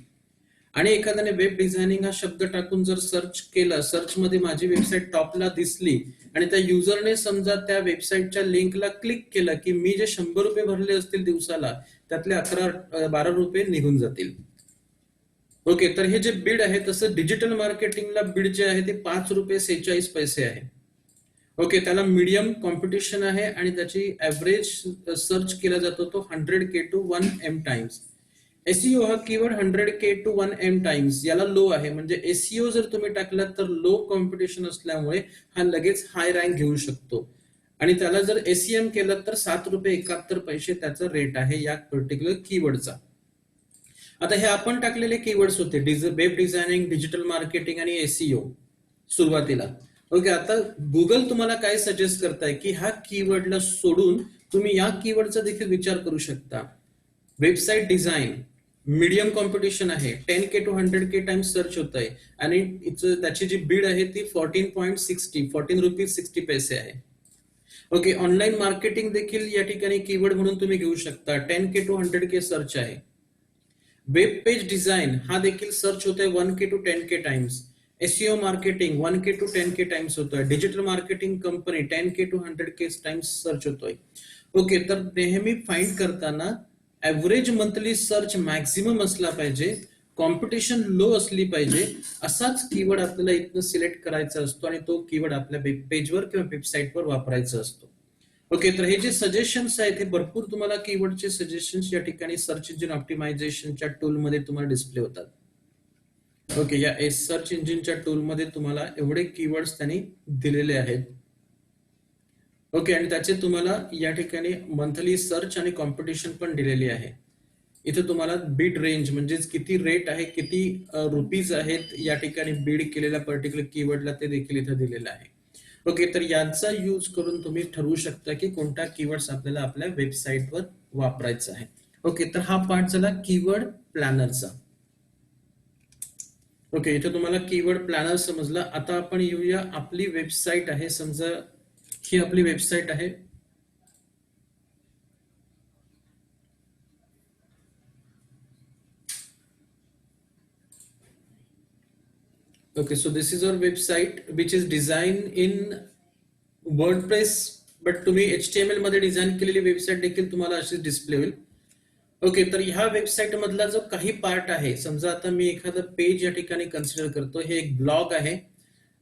आणि एखाद्याने वेब डिझायनिंग हा शब्द टाकून जर सर्च केलं, सर्च मध्ये माझी वेबसाईट टॉपला दिसली आणि त्या युजरने समजा त्या वेबसाईटच्या लिंकला क्लिक केलं की मी जे ₹100 भरले असतील दिवसाला त्यातले 12 रुपये निघून जातील. ओके, तर हे जे बीड आहे तसं डिजिटल मार्केटिंगला बीड जे आहे ते ₹5.46 आहे. ओके, त्याला मीडियम कॉम्पिटिशन आहे आणि त्याची ऍव्हरेज सर्च केला जातो तो 100K to 1M times. SEO हा keyword 100K to 1M times याला लो आहे, म्हणजे एसईओ जर तुम्ही टाकलात तर लो कॉम्पिटिशन असल्यामुळे हा लगेच हाय रँक घेऊ शकतो. आणि त्याला जर एसईएम केलं तर ₹7.71 त्याचा रेट आहे या पर्टिक्युलर कीवर्डचा. आता हे आपण टाकलेले कीवर्ड्स होते, वेब डिझायनिंग, डिजिटल मार्केटिंग आणि एसईओ सुरुवातीला. ओके, आता गुगल तुम्हाला काय सजेस्ट करताय की ह्या कीवर्डला सोडून तुम्ही या कीवर्डचा देखील विचार करू शकता. वेबसाईट डिझाईन मीडियम कॉम्पिटिशन आहे, 10K to 100K times search होत आहे आणि त्याची जी बीड आहे ती 14.60 आहे. ओके, ऑनलाईन मार्केटिंग देखील या ठिकाणी कीवर्ड म्हणून तुम्ही घेऊ शकता, 10K to 100K सर्च आहे. वेब पेज डिझाईन हा देखील सर्च होतोय 1K to 10K times. SEO marketing 1K to 10K times होतोय. Digital marketing company 10K to 100K times search होतोय. ओके, तर नेहमी फाइंड करताना ऍव्हरेज मंथली सर्च मॅक्झिमम असला पाहिजे, कॉम्पिटिशन लो असली पाहिजे, असाच कीवर्ड आपल्याला इथनं सिलेक्ट करायचा असतो आणि तो कीवर्ड आपल्या वेब पेजवर किंवा वेबसाईटवर वापरायचा असतो. ओके, तर हे जे सजेशन्स आहेत हे भरपूर तुम्हाला कीवर्डचे सजेशन्स या ठिकाणी सर्च इंजिन ऑप्टिमायझेशनच्या टूलमध्ये तुम्हाला डिस्प्ले होतात. ओके, या सर्च इंजिनच्या टूलमध्ये तुम्हाला एवढे कीवर्ड्स त्यांनी दिलेले आहेत. ओके, आणि त्याचे तुम्हाला या ठिकाणी मंथली सर्च आणि कॉम्पिटिशन पण दिलेली आहे. इथे तुम्हाला बीड रेंज म्हणजेच किती रेट आहे, किती रुपीज आहेत या ठिकाणी बीड केलेल्या पर्टिक्युलर कीवर्डला ते देखील इथे दिलेलं आहे. ओके, तर यांचा यूज करून तुम्ही ठरवू शकता की कोणता कीवर्ड्स आपल्याला आपल्या वेबसाईटवर वापरायचा आहे. ओके, तर हा पार्ट झाला कीवर्ड प्लॅनरचा. ओके, इथे तुम्हाला कीवर्ड प्लॅनर समजला. आता आपण येऊया, आपली वेबसाईट आहे, समजा ही आपली वेबसाईट आहे. Okay, so this is our website which is designed in WordPress, but तुम्ही HTML मध्ये डिझाईन केलेली वेबसाईट देखील तुम्हाला अशीच डिस्प्ले होईल. ओके, तर ह्या वेबसाईट मधला जो काही पार्ट आहे, समजा आता मी एखादं पेज या ठिकाणी कन्सिडर करतो, हे एक ब्लॉग आहे,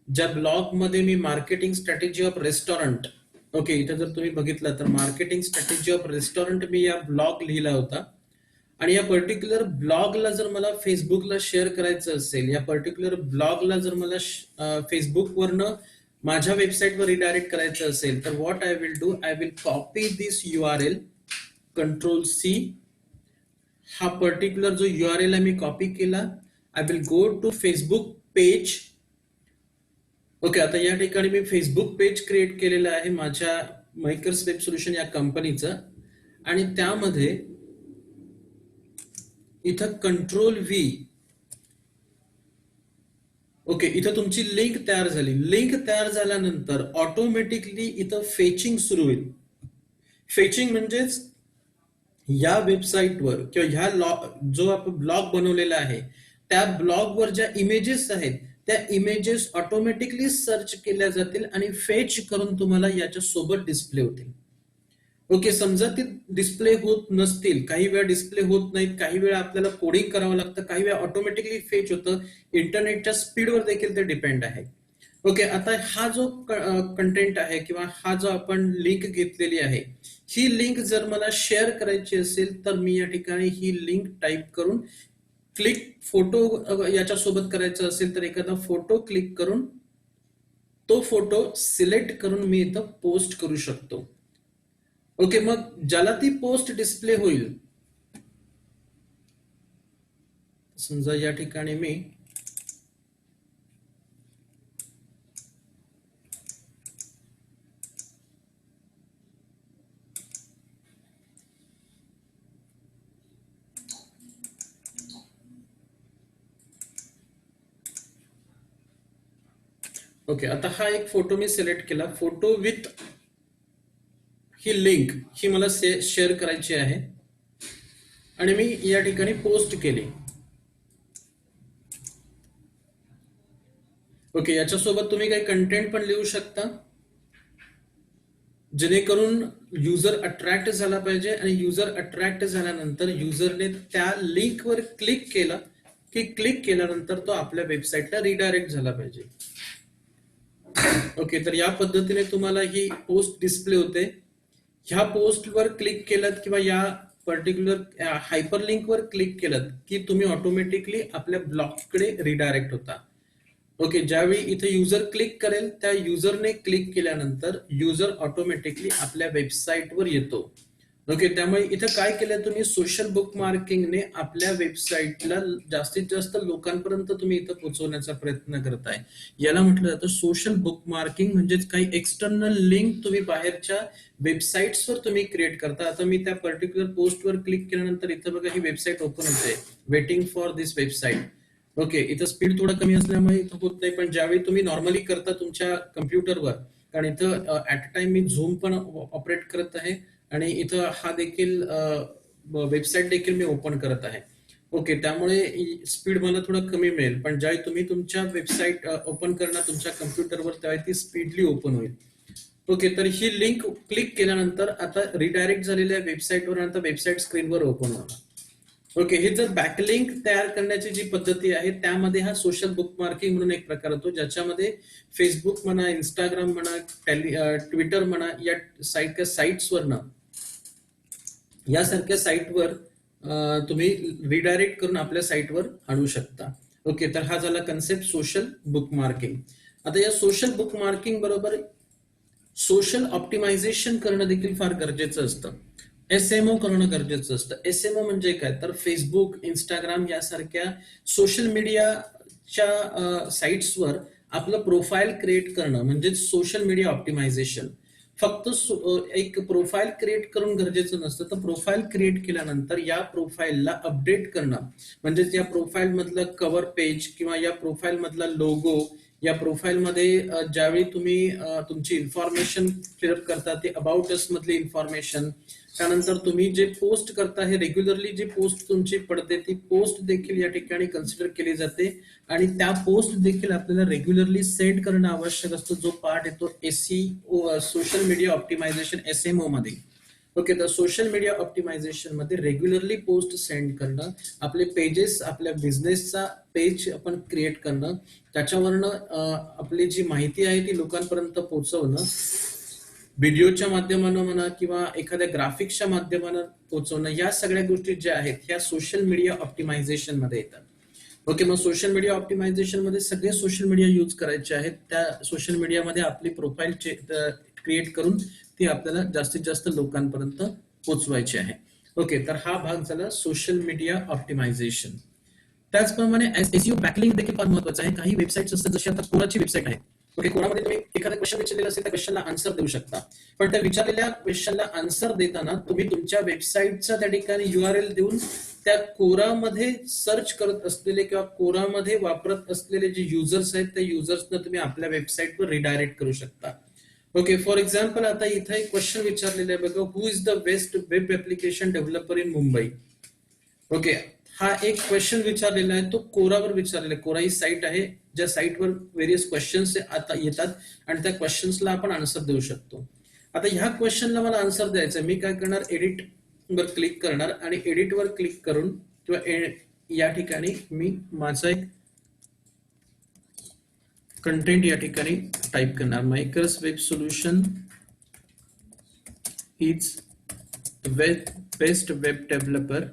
ज्या ब्लॉग मध्ये मी marketing strategy of restaurant, okay, इथं जर तुम्ही बघितलं तर मार्केटिंग स्ट्रॅटेजी ऑफ रेस्टॉरंट मी या ब्लॉग लिहिला होता. आणि या पर्टिक्युलर ब्लॉगला जर मला फेसबुकला शेअर करायचं असेल, या पर्टिक्युलर ब्लॉगला जर मला फेसबुकवरनं माझ्या वेबसाईटवर रिडायरेक्ट करायचं असेल, तर what I will do, I will copy this URL, Ctrl+C. हा पर्टिक्युलर जो URL आहे मी कॉपी केला. I will go to Facebook page. Okay, आता या ठिकाणी मी फेसबुक पेज क्रिएट केलेलं आहे माझ्या मेकर्स वेब सोल्युशन या कंपनीचं, आणि त्यामध्ये इथं Ctrl+V. ओके, इथं तुमची लिंक तयार झाली. लिंक तयार झाल्यानंतर ऑटोमॅटिकली इथं फेचिंग सुरू होईल. फेचिंग म्हणजेच या वेबसाईटवर किंवा ह्या जो आपण ब्लॉग बनवलेला आहे त्या ब्लॉगवर ज्या इमेजेस आहेत त्या इमेजेस ऑटोमॅटिकली सर्च केल्या जातील आणि फेच करून तुम्हाला याच्या सोबत डिस्प्ले होतील. ओके, समजा ते डिस्प्ले होत नसतील, काही वेळा डिस्प्ले होत नाहीत, काही वेळा आपल्याला कोडिंग करावं लागतं, काही वेळा ऑटोमॅटिकली फेच होतं. इंटरनेटच्या स्पीडवर देखील ते डिपेंड आहे. ओके, आता हा जो कंटेंट आहे किंवा हा जो आपण लिंक घेतलेली आहे, ही लिंक जर मला शेअर करायची असेल तर मी या ठिकाणी ही लिंक टाईप करून क्लिक फोटो याच्यासोबत करायचं असेल तर एखादा फोटो क्लिक करून तो फोटो सिलेक्ट करून मी इथं पोस्ट करू शकतो. ओके, मग ज्याला ती पोस्ट डिस्प्ले होईल, समजा या ठिकाणी मी ओके, आता हा एक फोटो मी सिलेक्ट केला, फोटो विथ ही लिंक ही मला शेअर करायची आहे आणि मी या ठिकाणी पोस्ट केली. ओके, याच्यासोबत तुम्ही काही कंटेंट पण लिहू शकता जेणेकरून युजर अट्रॅक्ट झाला पाहिजे आणि युजर अट्रॅक्ट झाल्यानंतर युजरने त्या लिंकवर क्लिक केलं की क्लिक केल्यानंतर तो आपल्या वेबसाईटला रिडायरेक्ट झाला पाहिजे. ओके, तर या पद्धतीने तुम्हाला ही पोस्ट डिस्प्ले होते. ह्या पोस्टवर क्लिक केलं किंवा या पर्टिक्युलर हायपर लिंकवर क्लिक केलं की तुम्ही ऑटोमॅटिकली आपल्या ब्लॉगकडे रिडायरेक्ट होता. ओके, ज्यावेळी इथे युजर क्लिक करेल त्या युजरने क्लिक केल्यानंतर युजर ऑटोमॅटिकली आपल्या वेबसाईटवर येतो. ओके, त्यामुळे इथं काय केलं तुम्ही, सोशल बुक मार्किंगने आपल्या वेबसाईटला जास्तीत जास्त लोकांपर्यंत तुम्ही इथं पोहोचवण्याचा प्रयत्न करताय. याला म्हटलं जातं सोशल बुक मार्किंग, म्हणजेच काही एक्सटर्नल लिंक तुम्ही बाहेरच्या वेबसाईट्सवर तुम्ही क्रिएट करता. आता मी त्या पर्टिक्युलर पोस्टवर क्लिक केल्यानंतर इथं बघा ही वेबसाईट ओपन होते, waiting for this website. Okay, इथं स्पीड थोडं कमी असल्यामुळे इथं होत नाही, पण ज्यावेळी तुम्ही नॉर्मली करता तुमच्या कम्प्युटरवर, कारण इथं at a time me zoom पण ऑपरेट करत आहे आणि इथं हा देखील वेबसाईट देखील मी ओपन करत आहे. ओके, त्यामुळे स्पीड मला थोडं कमी मिळेल, पण ज्यावेळी तुम्ही तुमच्या वेबसाईट ओपन करणार तुमच्या कम्प्युटरवर त्यावेळी ती स्पीडली ओपन होईल. ओके, तर ही लिंक क्लिक केल्यानंतर आता रिडायरेक्ट झालेल्या वेबसाईटवर आता वेबसाईट स्क्रीनवर ओपन होणार. ओके, हे जर बॅकलिंक तयार करण्याची जी पद्धती आहे त्यामध्ये हा सोशल बुक मार्किंग म्हणून एक प्रकार होतो, ज्याच्यामध्ये फेसबुक म्हणा, इंस्टाग्राम म्हणा, ट्विटर म्हणा, या साईटच्या साईट्सवरनं यासारख्या साईटवर तुम्ही रिडायरेक्ट करून आपल्या साईटवर आणू शकता. ओके, तर हा झाला कन्सेप्ट सोशल बुक मार्किंग. आता या सोशल बुक मार्किंग बरोबर सोशल ऑप्टिमायझेशन करणं देखील फार गरजेचं असतं. एसएमओ करणं गरजेचं असतं. एसएमओ म्हणजे काय, तर फेसबुक, इंस्टाग्राम यासारख्या सोशल मीडियाच्या साईट्सवर आपलं प्रोफाईल क्रिएट करणं म्हणजे सोशल मीडिया ऑप्टिमायझेशन. फक्त एक प्रोफाईल क्रिएट करून गरजेचं नसतं, तर प्रोफाईल क्रिएट केल्यानंतर या प्रोफाईलला अपडेट करणं, म्हणजेच या प्रोफाईल मधलं कव्हर पेज किंवा या प्रोफाईल मधला लोगो, या प्रोफाईलमध्ये ज्यावेळी तुम्ही तुमची इन्फॉर्मेशन फिलअप करता ते अबाउट अस मधली इन्फॉर्मेशन, त्यानंतर तुम्ही जे पोस्ट करता हे रेग्युलरली जी पोस्ट तुमची पडते ती पोस्ट देखील या ठिकाणी कन्सिडर केली जाते आणि त्या पोस्ट देखील आपल्याला रेग्युलरली सेंड करणं आवश्यक असतं, जो पार्ट येतो SEO social media optimisation SMO मध्ये. ओके, तर सोशल मीडिया ऑप्टिमायझेशन मध्ये रेग्युलरली पोस्ट सेंड करणं, आपले पेजेस, आपल्या बिझनेसचा पेज आपण क्रिएट करणं, त्याच्यावरनं आपली जी माहिती आहे ती लोकांपर्यंत पोहोचवणं, व्हिडिओच्या माध्यमानं म्हणा किंवा एखाद्या ग्राफिक्सच्या माध्यमानं पोहोचवणं, या सगळ्या गोष्टी ज्या आहेत ह्या सोशल मीडिया ऑप्टिमायझेशन मध्ये येतात. ओके, मग सोशल मीडिया ऑप्टिमायझेशन मध्ये सगळे सोशल मीडिया यूज करायचे आहेत. त्या सोशल मीडियामध्ये आपली प्रोफाईल क्रिएट करून ती आपल्याला जास्तीत जास्त लोकांपर्यंत पोहोचवायची आहे. ओके, तर हा भाग झाला सोशल मीडिया ऑप्टिमायझेशन. त्याचप्रमाणे एसईओ बॅकलिंक देखील फार महत्वाचं आहे. काही वेबसाईट्स असतात, जशी आता कोराची वेबसाईट आहे. ओके, कोरामध्ये तुम्ही एखादा क्वेश्चन विचारलेला असेल त्या क्वेश्चनला आन्सर देऊ शकता, पण त्या विचारलेल्या क्वेश्चनला आन्सर देताना तुम्ही तुमच्या वेबसाईटचा त्या ठिकाणी URL देऊन त्या कोरामध्ये सर्च करत असलेले किंवा कोरामध्ये वापरत असलेले जे युजर्स आहेत त्या युजर्सना तुम्ही आपल्या वेबसाईटवर रिडायरेक्ट करू शकता. ओके, फॉर एक्झाम्पल आता इथे एक क्वेश्चन विचारलेलं आहे बघा, who is the best web application developer in Mumbai. Okay, हा एक क्वेश्चन विचारलेला आहे, तो कोरावर विचारलेला आहे. कोरा ही साईट आहे ज्या साईटवर व्हेरियस क्वेश्चन्स आता येतात आणि त्या क्वेश्चन्सला आपण आन्सर देऊ शकतो. आता ह्या क्वेश्चनला मला आन्सर द्यायचं, मी काय करणार, एडिट वर क्लिक करणार आणि एडिट वर क्लिक करून किंवा या ठिकाणी मी माझा एक कंटेंट या ठिकाणी टाईप करणार. मायकर्स web solution is best web developer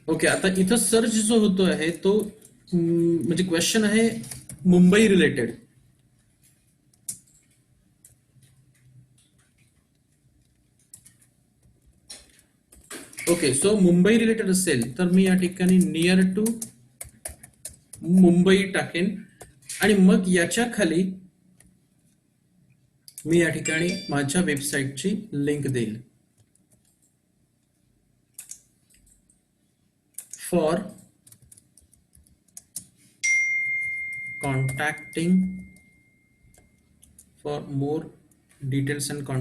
okay. आता इथं सर्च जो होतो आहे तो म्हणजे क्वेश्चन आहे Mumbai related. Okay, so Mumbai related असेल तर मी या ठिकाणी नियर टू मुंबई टाकेन आणि मग याच्या खाली मी या ठिकाणी माझ्या वेबसाईटची लिंक देईल. For contacting for more details and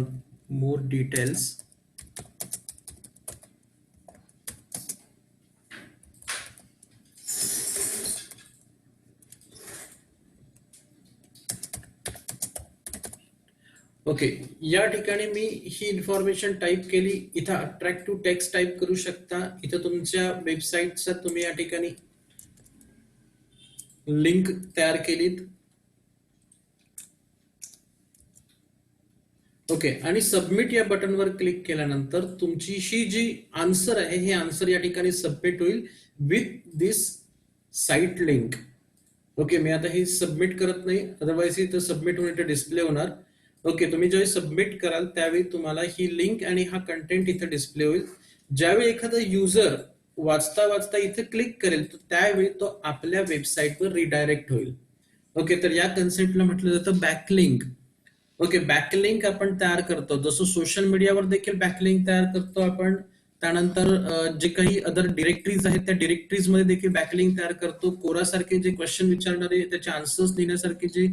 more details okay. या ठिकाणी मी ही इन्फॉर्मेशन टाईप केली. इथं अट्रॅक्टिव्ह टेक्स्ट टाईप करू शकता. इथं तुमच्या वेबसाईटचा तुम्ही या ठिकाणी लिंक तयार केलीत. ओके, आणि सबमिट या बटनवर क्लिक केल्यानंतर तुमची ही जी आन्सर आहे हे आन्सर या ठिकाणी सबमिट होईल with this site link. Okay, मी आता ही सबमिट करत नाही, अदरवाईज इथं सबमिट होऊन इथे डिस्प्ले होणार. ओके, तुम्ही ज्यावेळी सबमिट कराल त्यावेळी तुम्हाला ही लिंक आणि हा कंटेंट इथे डिस्प्ले होईल. ज्यावेळी एखादा युजर वाचता वाचता इथे क्लिक करेल तर त्यावेळी तो आपल्या वेबसाईटवर रिडायरेक्ट होईल. ओके, तर या कन्सेप्टला म्हटलं जातं बॅकलिंक. ओके, बॅकलिंक आपण तयार करतो जसं सोशल मीडियावर देखील बॅकलिंक तयार करतो आपण. त्यानंतर जे काही अदर डिरेक्टरीज आहेत त्या डिरेक्टरीज मध्ये देखील बॅकलिंक तयार करतो. कोरासारखे जे क्वेश्चन विचारणारे त्याचे आन्सर्स लिहिण्यासारखे जे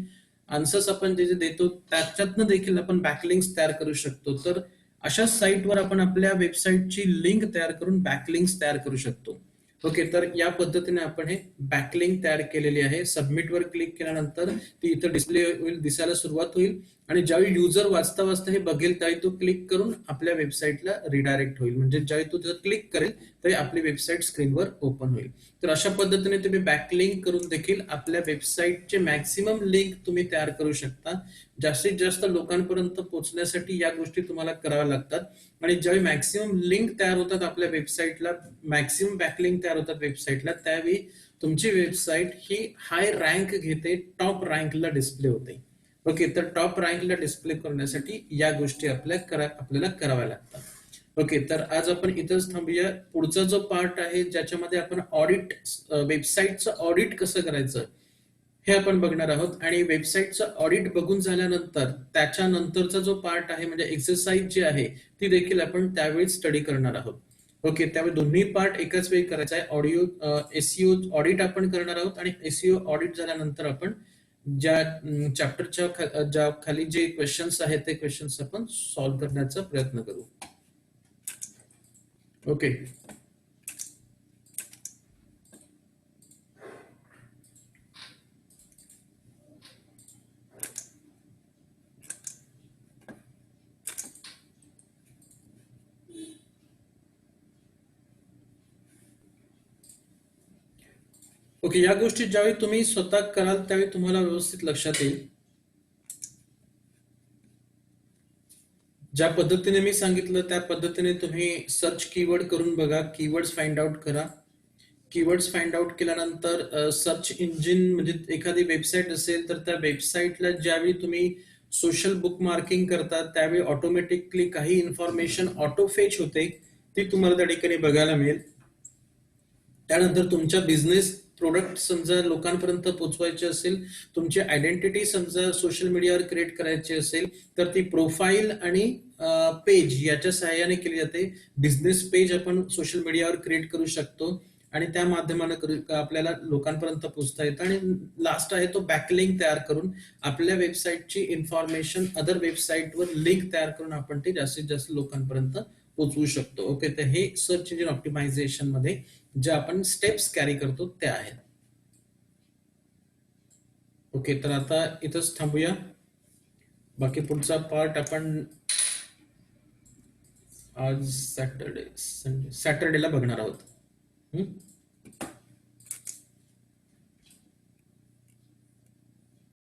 आन्सर्स आपण जे जे देतो त्याच्यातनं देखील आपण बॅकलिंक्स तयार करू शकतो. तर अशा साईटवर आपण आपल्या वेबसाईटची लिंक तयार करून बॅकलिंक्स तयार करू शकतो. ओके, तर या पद्धतीने आपण हे बॅकलिंक तयार केलेली आहे. सबमिटवर क्लिक केल्यानंतर ती इथं डिस्प्ले होईल, दिसायला सुरुवात होईल आणि ज्यावेळी युजर वाचता वाचता हे बघेल त्यावेळी तो क्लिक करून आपल्या वेबसाईटला रिडायरेक्ट होईल. म्हणजे ज्यावेळी तो तिथं क्लिक करेल त्यावेळी आपली वेबसाईट स्क्रीनवर ओपन होईल. तर अशा पद्धतीने तुम्ही बॅकलिंक करून देखील आपल्या वेबसाईटचे मॅक्सिमम लिंक तुम्ही तयार करू शकता. जास्तीत जास्त लोकांपर्यंत पोहोचण्यासाठी या गोष्टी तुम्हाला कराव्या लागतात. आणि ज्यावेळी मॅक्सिमम लिंक तयार होतात आपल्या वेबसाईटला, मॅक्सिमम बॅकलिंक तयार होतात वेबसाईटला, त्यावेळी तुमची वेबसाईट ही हाय रँक घेते, टॉप रँकला डिस्प्ले होते. ओके, तर टॉप रँकला डिस्प्ले करण्यासाठी या गोष्टी आपल्याला कराव्या लागतात. ओके, तर आज आपण इथंच थांबूया. पुढचा जो पार्ट आहे ज्याच्यामध्ये आपण ऑडिट, वेबसाईटचं ऑडिट कसं करायचं हे आपण बघणार आहोत. आणि वेबसाईटचं ऑडिट बघून झाल्यानंतर त्याच्यानंतरचा जो पार्ट आहे म्हणजे एक्सरसाइज जी आहे ती देखील आपण त्यावेळी स्टडी करणार आहोत. ओके, त्यावेळी दोन्ही पार्ट एकाच वेळी करायचा आहे. ऑडिओ एसईओ ऑडिट आपण करणार आहोत आणि एसईओ ऑडिट झाल्यानंतर आपण ज्या चॅप्टरच्या ज्या खाली जे क्वेश्चन्स आहेत ते क्वेश्चन्स आपण सॉल्व्ह करण्याचा प्रयत्न करू. Okay, okay. या गोष्टी ज्यावेळी तुम्ही स्वतः कराल त्यावेळी तुम्हाला व्यवस्थित लक्षात येईल. ज्या पद्धतीने मी सांगितलं त्या पद्धतीने तुम्ही सर्च कीवर्ड करून बघा, कीवर्ड्स फाइंड आउट करा. कीवर्ड्स फाइंड आउट केल्यानंतर सर्च इंजिन म्हणजे एखादी वेबसाईट असेल तर त्या वेबसाईटला ज्यावेळी तुम्ही सोशल बुक मार्किंग करता त्यावेळी ऑटोमॅटिकली काही इन्फॉर्मेशन ऑटो फेच होते, ती तुम्हाला त्या ठिकाणी बघायला मिळेल. त्यानंतर तुमच्या बिझनेस प्रोडक्ट समजा लोकांपर्यंत पोहोचवायचे असेल, तुमची आयडेंटिटी समजा सोशल मीडियावर क्रिएट करायची असेल तर ती प्रोफाईल आणि पेज याच्या सहाय्याने केली जाते. बिझनेस पेज आपण सोशल मीडियावर क्रिएट करू शकतो आणि त्या माध्यमाने आपल्याला लोकांपर्यंत पोहोचता येतं. आणि लास्ट आहे तो बॅकलिंक तयार करून आपल्या वेबसाईटची इन्फॉर्मेशन अदर वेबसाईटवर लिंक तयार करून आपण ते जास्तीत जास्त लोकांपर्यंत पोहोचवू शकतो. ओके, तर हे सर्च इंजिन ऑप्टिमायझेशन मध्ये ज्या आपण स्टेप्स कॅरी करतो त्या आहेत. ओके, तर आता इथंच थांबूया. बाकी पुढचा पार्ट आपण आज सॅटर्डेला बघणार आहोत. Hmm?